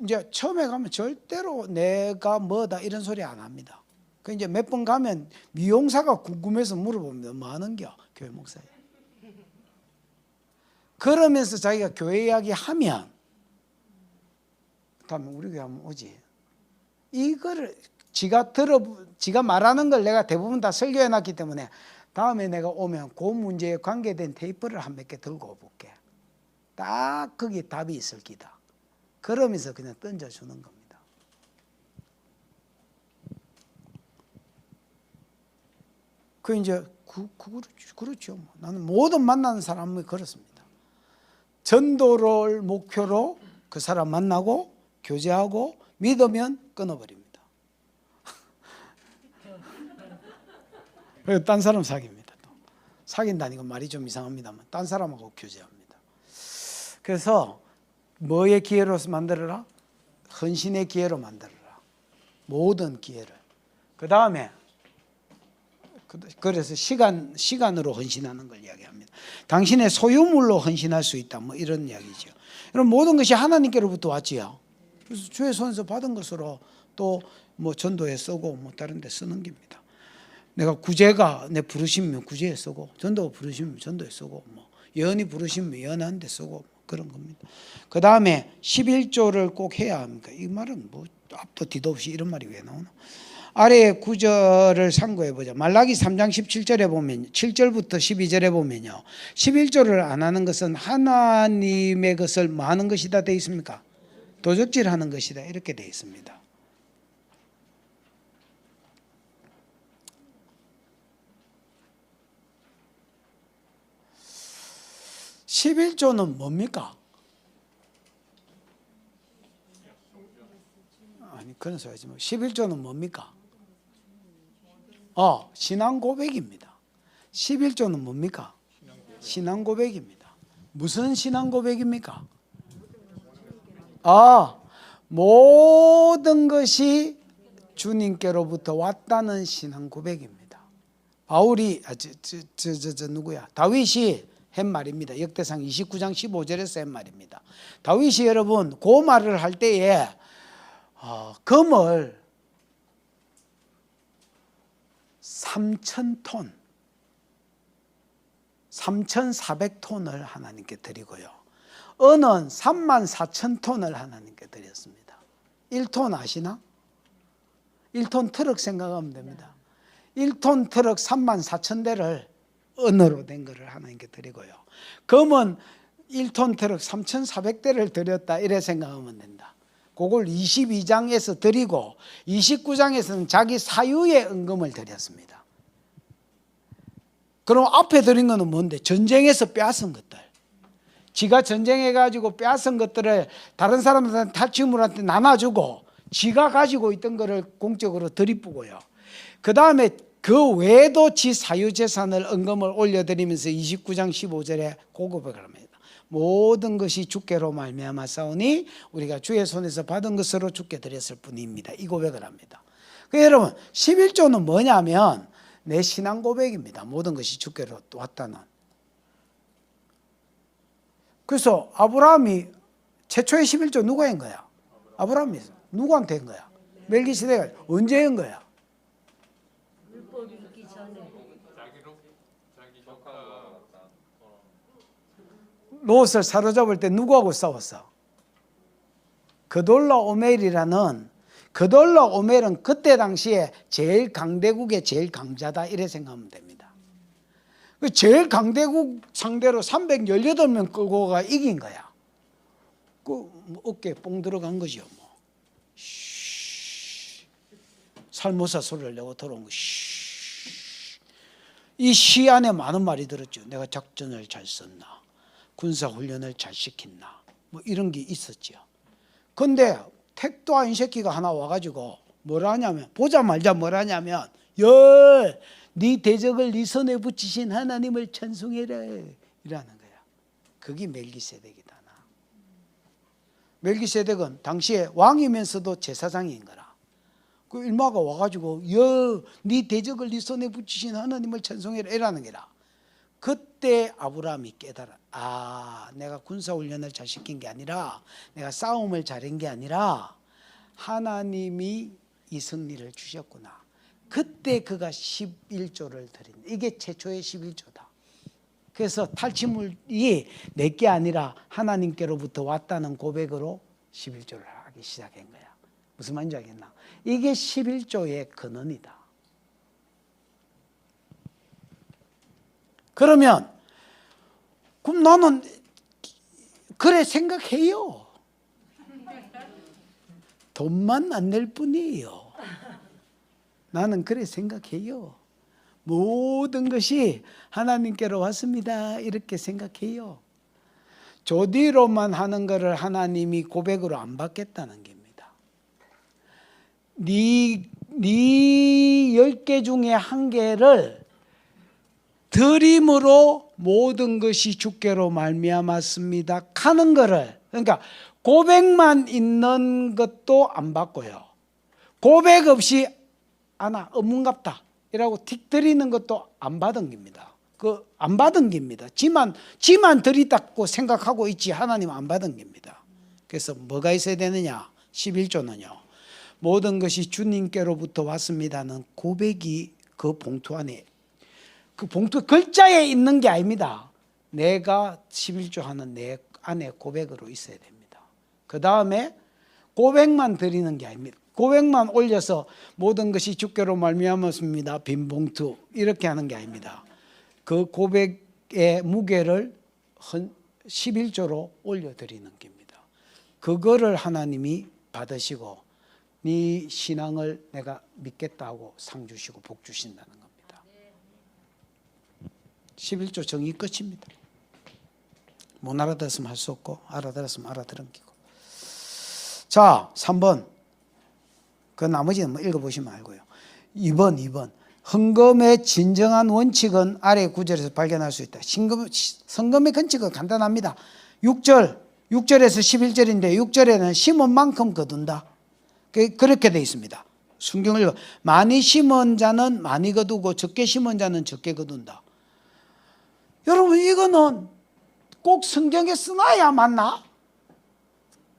Speaker 1: 이제 처음에 가면 절대로 내가 뭐다 이런 소리 안 합니다. 그 이제 몇 번 가면 미용사가 궁금해서 물어봅니다. 뭐 하는겨? 교회 목사님. 그러면서 자기가 교회 이야기 하면 다음에 우리 교회 한번 오지. 이거를 지가 말하는 걸 내가 대부분 다 설교해 놨기 때문에 다음에 내가 오면 그 문제에 관계된 테이프를 한 몇 개 들고 볼게. 딱 거기 답이 있을 기다. 그러면서 그냥 던져주는 겁니다. 그 이제 그렇죠. 나는 모든 만나는 사람이 그렇습니다. 전도를 목표로 그 사람 만나고 교제하고 믿으면 끊어버립니다. 그래서 딴 사람 사귀입니다. 또. 사귄다니까 말이 좀 이상합니다만 딴 사람하고 교제합니다. 그래서 뭐의 기회로서 만들어라? 헌신의 기회로 만들어라. 모든 기회를. 그 다음에 그래서 시간으로 헌신하는 걸 이야기합니다. 당신의 소유물로 헌신할 수 있다. 뭐 이런 이야기죠. 여러분 모든 것이 하나님께로부터 왔지요. 그래서 주의 손에서 받은 것으로 또 뭐 전도에 쓰고 뭐 다른 데 쓰는 겁니다. 내가 구제가 내 부르심이면 구제에 쓰고 전도가 부르심이면 전도에 쓰고 뭐 예언이 부르심이면 예언하는 데 쓰고 뭐 그런 겁니다. 그 다음에 11조를 꼭 해야 합니까? 이 말은 뭐 앞도 뒤도 없이 이런 말이 왜 나오나? 아래 구절을 참고해 보자. 말라기 3장 17절에 보면 7절부터 12절에 보면요. 11조를 안 하는 것은 하나님의 것을 뭐 하는 것이다 되어 있습니까? 도적질하는 것이다 이렇게 되어 있습니다. 11조는 뭡니까? 아니 그런 소리 하지 마. 11조는 뭡니까? 신앙 고백입니다. 11조는 뭡니까? 신앙 고백입니다. 무슨 신앙 고백입니까? 모든 것이 주님께로부터 왔다는 신앙 고백입니다. 바울이 누구야? 다윗이 한 말입니다. 역대상 29장 15절에서 한 말입니다. 다윗이 여러분 그 말을 할 때에 금을 3,000톤 3,400톤을 하나님께 드리고요. 은은 34,000톤을 하나님께 드렸습니다. 1톤 아시나? 1톤 트럭 생각하면 됩니다. 1톤 트럭 34,000대를 은으로 된 것을 하나님께 드리고요. 금은 1톤 트럭 3,400대를 드렸다 이래 생각하면 된다. 그걸 22장에서 드리고 29장에서는 자기 사유의 은금을 드렸습니다. 그럼 앞에 드린 거는 뭔데? 전쟁에서 빼앗은 것들. 지가 전쟁해가지고 빼앗은 것들을 다른 사람들한테 탈취물한테 나눠주고 지가 가지고 있던 거를 공적으로 들이쁘고요. 그 다음에 그 외에도 지 사유재산을 은금을 올려드리면서 29장 15절에 고백을 합니다. 모든 것이 주께로 말미암아 싸우니 우리가 주의 손에서 받은 것으로 주께 드렸을 뿐입니다. 이 고백을 합니다. 여러분 11조는 뭐냐면 내 신앙 고백입니다. 모든 것이 주께로 왔다는. 그래서 아브라함이 최초의 11조 누가 한 거야? 아브라함이 누구한테 한 거야? 멜기세덱이 언제 한 거야? 롯을 사로잡을 때 누구하고 싸웠어? 그돌라 오멜이라는 그돌라 오멜은 그때 당시에 제일 강대국의 제일 강자다 이래 생각하면 됩니다. 제일 강대국 상대로 318명 끌고 가 이긴 거야. 그 어깨에 뽕 들어간 거죠. 뭐. 살모사 소리를 내고 들어온 거. 이 시 안에 많은 말이 들었죠. 내가 작전을 잘 썼나, 군사훈련을 잘 시켰나, 뭐 이런 게 있었죠. 근데 택도 아닌 새끼가 하나 와가지고 뭐라 하냐면 보자마자 뭐라 하냐면 네 대적을 네 손에 붙이신 하나님을 찬송해라 이라는 거야. 그게 멜기세덱이다. 멜기세덱은 당시에 왕이면서도 제사장인 거라. 그 일마가 와가지고 네 대적을 네 손에 붙이신 하나님을 찬송해라 이라는 거라. 그때 아브라함이 깨달아. 내가 군사훈련을 잘 시킨 게 아니라 내가 싸움을 잘한 게 아니라 하나님이 이 승리를 주셨구나. 그때 그가 11조를 드린. 이게 최초의 11조다. 그래서 탈취물이 내게 아니라 하나님께로부터 왔다는 고백으로 11조를 하기 시작한 거야. 무슨 말인지 알겠나? 이게 11조의 근원이다. 그러면 그럼 나는 그래 생각해요. 돈만 안 낼 뿐이에요. 나는 그래 생각해요. 모든 것이 하나님께로 왔습니다. 이렇게 생각해요. 조디로만 하는 것을 하나님이 고백으로 안 받겠다는 겁니다. 네 10개 중에 한 개를 드림으로 모든 것이 주께로 말미암았습니다 하는 거를, 그러니까 고백만 있는 것도 안 받고요, 고백 없이 아나 없는갑다 이라고 틱 드리는 것도 안 받은 겁니다. 그 안 받은 겁니다. 지만 드리다고 생각하고 있지 하나님 안 받은 겁니다. 그래서 뭐가 있어야 되느냐? 11조는요, 모든 것이 주님께로부터 왔습니다는 고백이 그 봉투 안에, 그 봉투 글자에 있는 게 아닙니다. 내가 11조 하는 내 안에 고백으로 있어야 됩니다. 그 다음에 고백만 드리는 게 아닙니다. 고백만 올려서 모든 것이 주께로 말미암았습니다 빈 봉투 이렇게 하는 게 아닙니다. 그 고백의 무게를 11조로 올려드리는 겁니다. 그거를 하나님이 받으시고 네 신앙을 내가 믿겠다고 상 주시고 복 주신다는 겁니다. 11조 정의 끝입니다. 못 알아들었으면 할 수 없고 알아들었으면 알아들은 기고. 자, 3번. 그 나머지는 뭐 읽어보시면 알고요. 2번. 헌금의 진정한 원칙은 아래 구절에서 발견할 수 있다. 헌금의 원칙은 간단합니다. 6절에서 11절인데 6절에는 심은 만큼 거둔다. 그렇게 되어 있습니다. 성경을 읽어. 많이 심은 자는 많이 거두고 적게 심은 자는 적게 거둔다. 여러분, 이거는 꼭 성경에 써놔야 맞나?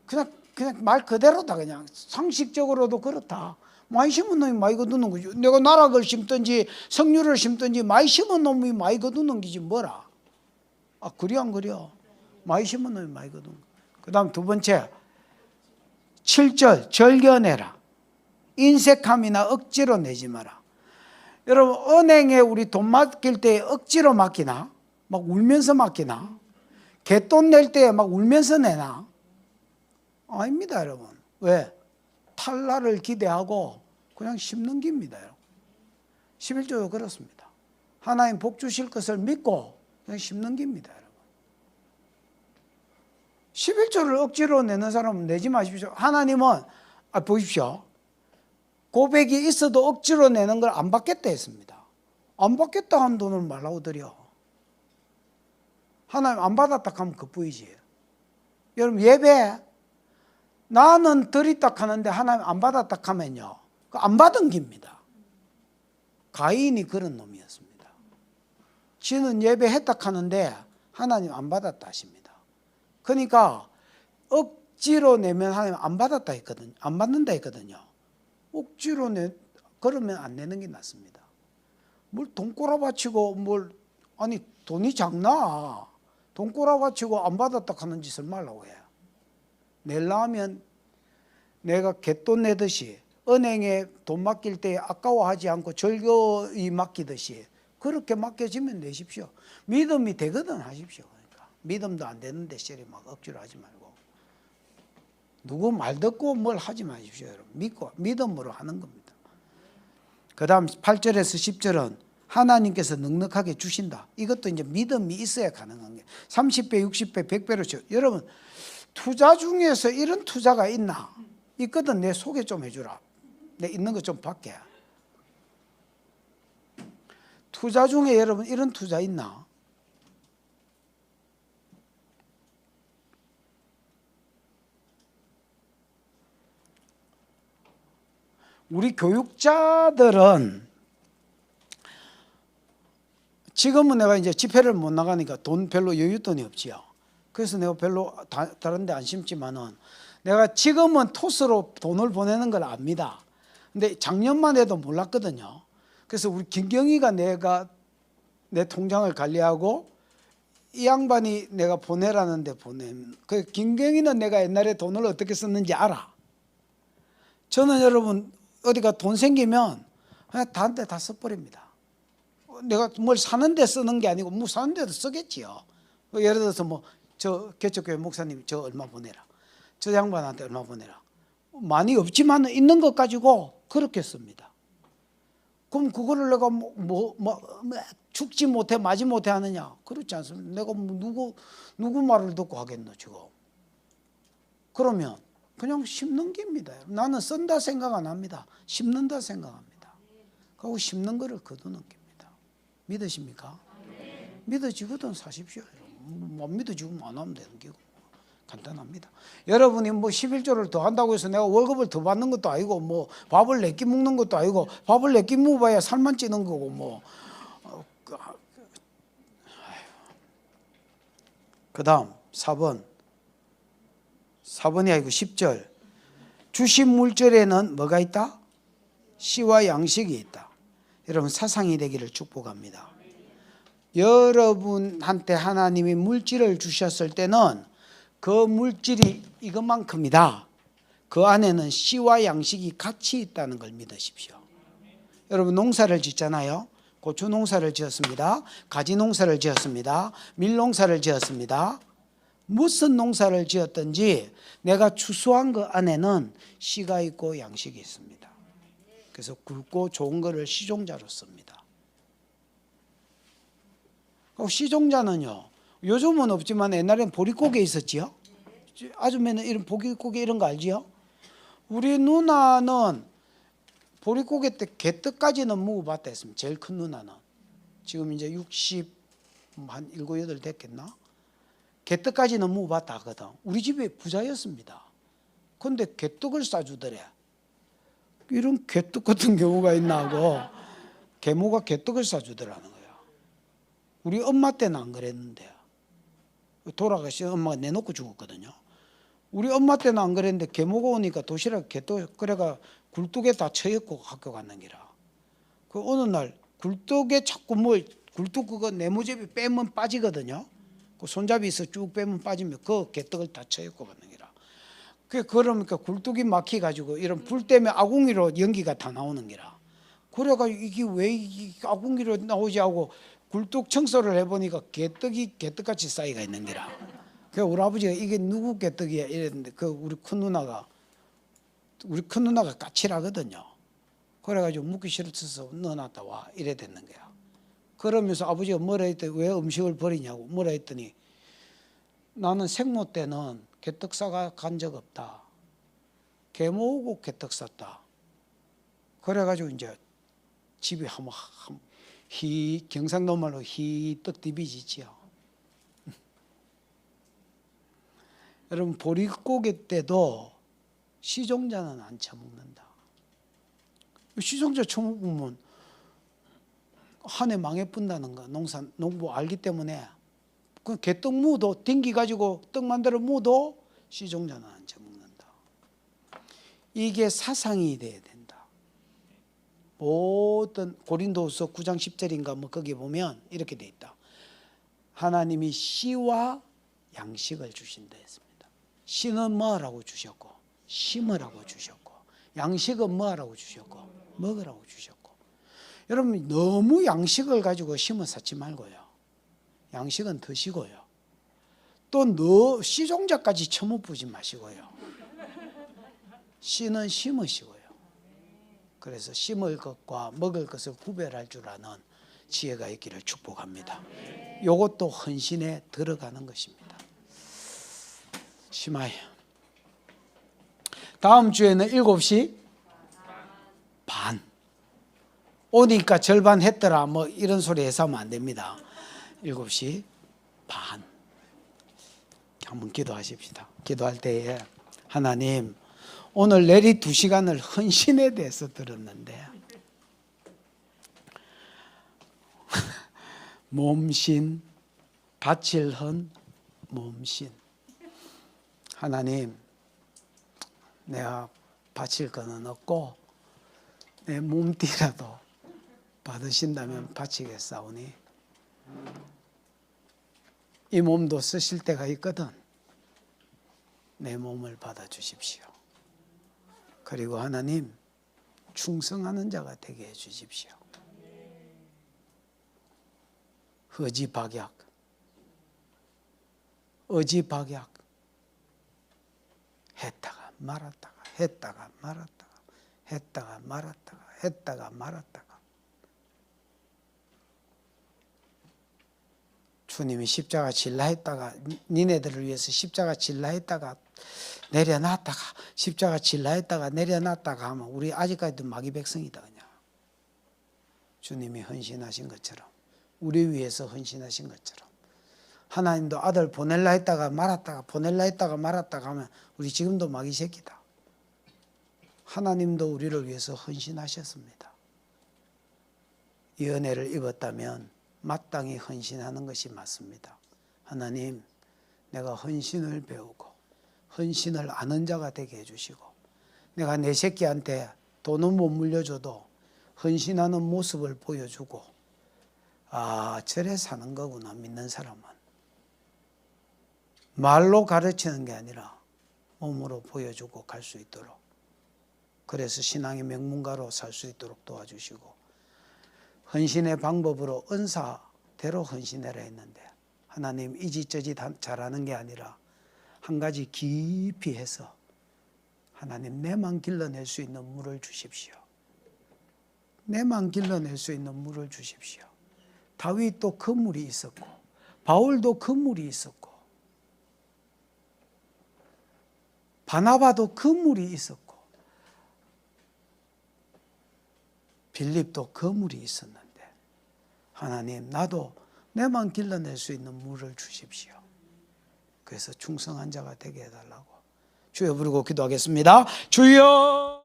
Speaker 1: 그냥 말 그대로다. 그냥 상식적으로도 그렇다. 많이 심은 놈이 많이 거두는 거죠. 내가 나락을 심든지 석류를 심든지 많이 심은 놈이 많이 거두는 거지 뭐라. 아, 그래 안 그래? 많이 심은 놈이 많이 거두는 거. 그 다음 두 번째 7절 절겨내라. 인색함이나 억지로 내지 마라. 여러분, 은행에 우리 돈 맡길 때 억지로 맡기나? 막 울면서 맡기나? 갯돈 낼 때 막 울면서 내나? 아닙니다, 여러분. 왜? 탈날을 기대하고 그냥 심는 겁니다, 여러분. 11조도 그렇습니다. 하나님 복 주실 것을 믿고 그냥 심는 겁니다, 여러분. 11조를 억지로 내는 사람은 내지 마십시오. 하나님은 보십시오. 고백이 있어도 억지로 내는 걸 안 받겠다 했습니다. 안 받겠다 한 돈을 말라고 드려. 하나님 안 받았다 하면 그뿐이지. 여러분, 예배 나는 드리다 하는데 하나님 안 받았다 하면요, 안 받은 겁니다. 가인이 그런 놈이었습니다. 지는 예배했다 하는데 하나님 안 받았다 하십니다. 그러니까 억지로 내면 하나님 안 받았다 했거든요. 안 받는다 했거든요. 억지로 그러면 안 내는 게 낫습니다. 뭘 돈 꼬라박히고 아니 돈이 작나? 돈 꼬라박히고 안 받았다 하는 짓을 말라고 해요. 내려면 내가 갯돈 내듯이 은행에 돈 맡길 때 아까워하지 않고 절교히 맡기듯이 그렇게 맡겨지면 내십시오. 믿음이 되거든 하십시오. 그러니까 믿음도 안 되는데 시리 막 억지로 하지 말고 누구 말 듣고 뭘 하지 마십시오. 여러분, 믿고 믿음으로 하는 겁니다. 그 다음 8절에서 10절은 하나님께서 넉넉하게 주신다. 이것도 이제 믿음이 있어야 가능한 게 30배, 60배, 100배로 줘. 여러분, 투자 중에서 이런 투자가 있나? 있거든. 내 소개 좀 해주라. 내 있는 거 좀 받게. 투자 중에 여러분 이런 투자 있나? 우리 교육자들은 지금은 내가 이제 집회를 못 나가니까 돈 별로 여윳돈이 없지요. 그래서 내가 별로 다른 데 안 심지만은 내가 지금은 토스로 돈을 보내는 걸 압니다. 근데 작년만 해도 몰랐거든요. 그래서 우리 김경희가 내가 내 통장을 관리하고 이 양반이 내가 보내라는데 그 김경희는 내가 옛날에 돈을 어떻게 썼는지 알아. 저는 여러분 어디가 돈 생기면 그냥 다른 데 다 써버립니다. 내가 뭘 사는 데 쓰는 게 아니고 뭐 사는 데도 쓰겠지요. 예를 들어서 뭐 저 개척교회 목사님 저 얼마 보내라. 저 양반한테 얼마 보내라. 많이 없지만 있는 것 가지고 그렇게 씁니다. 그럼 그거를 내가 죽지 못해 마지 못해 하느냐? 그렇지 않습니다. 내가 누구 말을 듣고 하겠노 지금. 그러면 그냥 심는 겁니다. 나는 쓴다 생각 안 합니다. 심는다 생각합니다. 그리고 심는 거를 거두는 겁니다. 믿으십니까? 믿어지거든 사십시오. 못 믿어지면 안 하면 되는 거고 간단합니다. 여러분이 뭐 11조를 더 한다고 해서 내가 월급을 더 받는 것도 아니고 뭐 밥을 네 끼 먹는 것도 아니고 밥을 네 끼 먹어봐야 살만 찌는 거고 뭐. 그 다음 4번이 아니고 10절. 주신 물질에는 뭐가 있다? 씨와 양식이 있다. 여러분 사상이 되기를 축복합니다. 여러분한테 하나님이 물질을 주셨을 때는 그 물질이 이것만큼이다. 그 안에는 씨와 양식이 같이 있다는 걸 믿으십시오. 여러분 농사를 짓잖아요. 고추 농사를 지었습니다. 가지 농사를 지었습니다. 밀 농사를 지었습니다. 무슨 농사를 지었든지 내가 추수한 그 안에는 씨가 있고 양식이 있습니다. 그래서 굵고 좋은 거를 시종자로 씁니다. 시종자는요, 요즘은 없지만 옛날엔 보릿고개 있었지요. 아줌매는 이런 보릿고개 이런 거 알지요? 우리 누나는 보릿고개 때 개떡까지는 먹어봤다 했습니다. 제일 큰 누나는. 지금 이제 60, 한 7, 8 됐겠나? 개떡까지는 먹어봤다 하거든. 우리 집에 부자였습니다. 근데 개떡을 싸주더래. 이런 개떡 같은 경우가 있나 하고 계모가 개떡을 싸주더라는 거야. 우리 엄마 때는 안 그랬는데 돌아가신 엄마가 내놓고 죽었거든요. 우리 엄마 때는 안 그랬는데 계모가 오니까 도시락 개떡 그래가 굴뚝에 다 쳐입고 학교 갔는 기라. 그 어느 날 굴뚝에 자꾸 굴뚝 그거 네모제비 빼면 빠지거든요. 그 손잡이에서 쭉 빼면 빠지면 그 개떡을 다 쳐입고 갔는 기라. 그러니까 굴뚝이 막히 가지고 이런 불 때문에 아궁이로 연기가 다 나오는 기라. 그래가지고 이게 왜 아궁이로 나오지 하고 굴뚝 청소를 해보니까 개떡이 개떡같이 쌓이가 있는 기라. 그 우리 아버지가 이게 누구 개떡이야 이랬는데 그 우리 큰 누나가 까칠하거든요. 그래가지고 묻기 싫어서 넣어놨다 와 이래 됐는 거야. 그러면서 아버지가 뭐라 했더니 왜 음식을 버리냐고 뭐라 했더니 나는 생모 때는 개떡 싸가 간 적 없다. 계모고 개떡 쌌다. 그래가지고 이제 집이 경상도 말로 떡디비지지요. 여러분 보릿고개 때도 시종자는 안 처먹는다. 시종자 처먹으면 한 해 망해뿐다는 거 농부 알기 때문에 그 개떡 무도 딩기 가지고 떡 만들어 무도 시종자는 안 처먹는다. 이게 사상이 돼야 된다. 모든 고린도후서 9장 10절인가 뭐 거기 보면 이렇게 돼 있다. 하나님이 씨와 양식을 주신다 했습니다. 씨는 뭐라고 주셨고 심으라고 주셨고 양식은 뭐라고 주셨고 먹으라고 주셨고. 여러분 너무 양식을 가지고 심어 쌓지 말고요. 양식은 드시고요. 또 씨종자까지 처먹지 마시고요. 씨는 심으시고요. 그래서 심을 것과 먹을 것을 구별할 줄 아는 지혜가 있기를 축복합니다. 이것도 헌신에 들어가는 것입니다. 심하여. 다음 주에는 7시 반. 오니까 절반 했더라 뭐 이런 소리 해서 하면 안 됩니다. 7시 반. 한번 기도하십시다. 기도할 때에 하나님 오늘 내리 2시간을 헌신에 대해서 들었는데 몸신 바칠 헌 몸신. 하나님 내가 바칠 거는 없고 내 몸띠라도 받으신다면 바치겠사오니 이 몸도 쓰실 때가 있거든. 내 몸을 받아주십시오. 그리고 하나님 충성하는 자가 되게 해주십시오. 의지박약 했다가 말았다가 주님이 십자가 질라 했다가 니네들을 위해서 십자가 질라 했다가 내려놨다가 십자가 질라 했다가 내려놨다가 하면 우리 아직까지도 마귀 백성이다 그냥. 주님이 헌신하신 것처럼 우리 위해서 헌신하신 것처럼 하나님도 아들 보낼라 했다가 말았다가 보낼라 했다가 말았다가 하면 우리 지금도 마귀 새끼다. 하나님도 우리를 위해서 헌신하셨습니다. 이 은혜를 입었다면 마땅히 헌신하는 것이 맞습니다. 하나님, 내가 헌신을 배우고 헌신을 아는 자가 되게 해주시고 내가 내 새끼한테 돈은 못 물려줘도 헌신하는 모습을 보여주고 저래 사는 거구나. 믿는 사람은 말로 가르치는 게 아니라 몸으로 보여주고 갈 수 있도록, 그래서 신앙의 명문가로 살 수 있도록 도와주시고, 헌신의 방법으로 은사대로 헌신해라 했는데 하나님 이짓저짓 잘하는 게 아니라 한 가지 깊이 해서 하나님 내만 길러낼 수 있는 물을 주십시오. 내만 길러낼 수 있는 물을 주십시오. 다윗도 그 물이 있었고 바울도 그 물이 있었고 바나바도 그 물이 있었고 빌립도 그 물이 있었는데 하나님 나도 내만 길러낼 수 있는 물을 주십시오. 그래서 충성한 자가 되게 해달라고 주여 부르고 기도하겠습니다. 주여.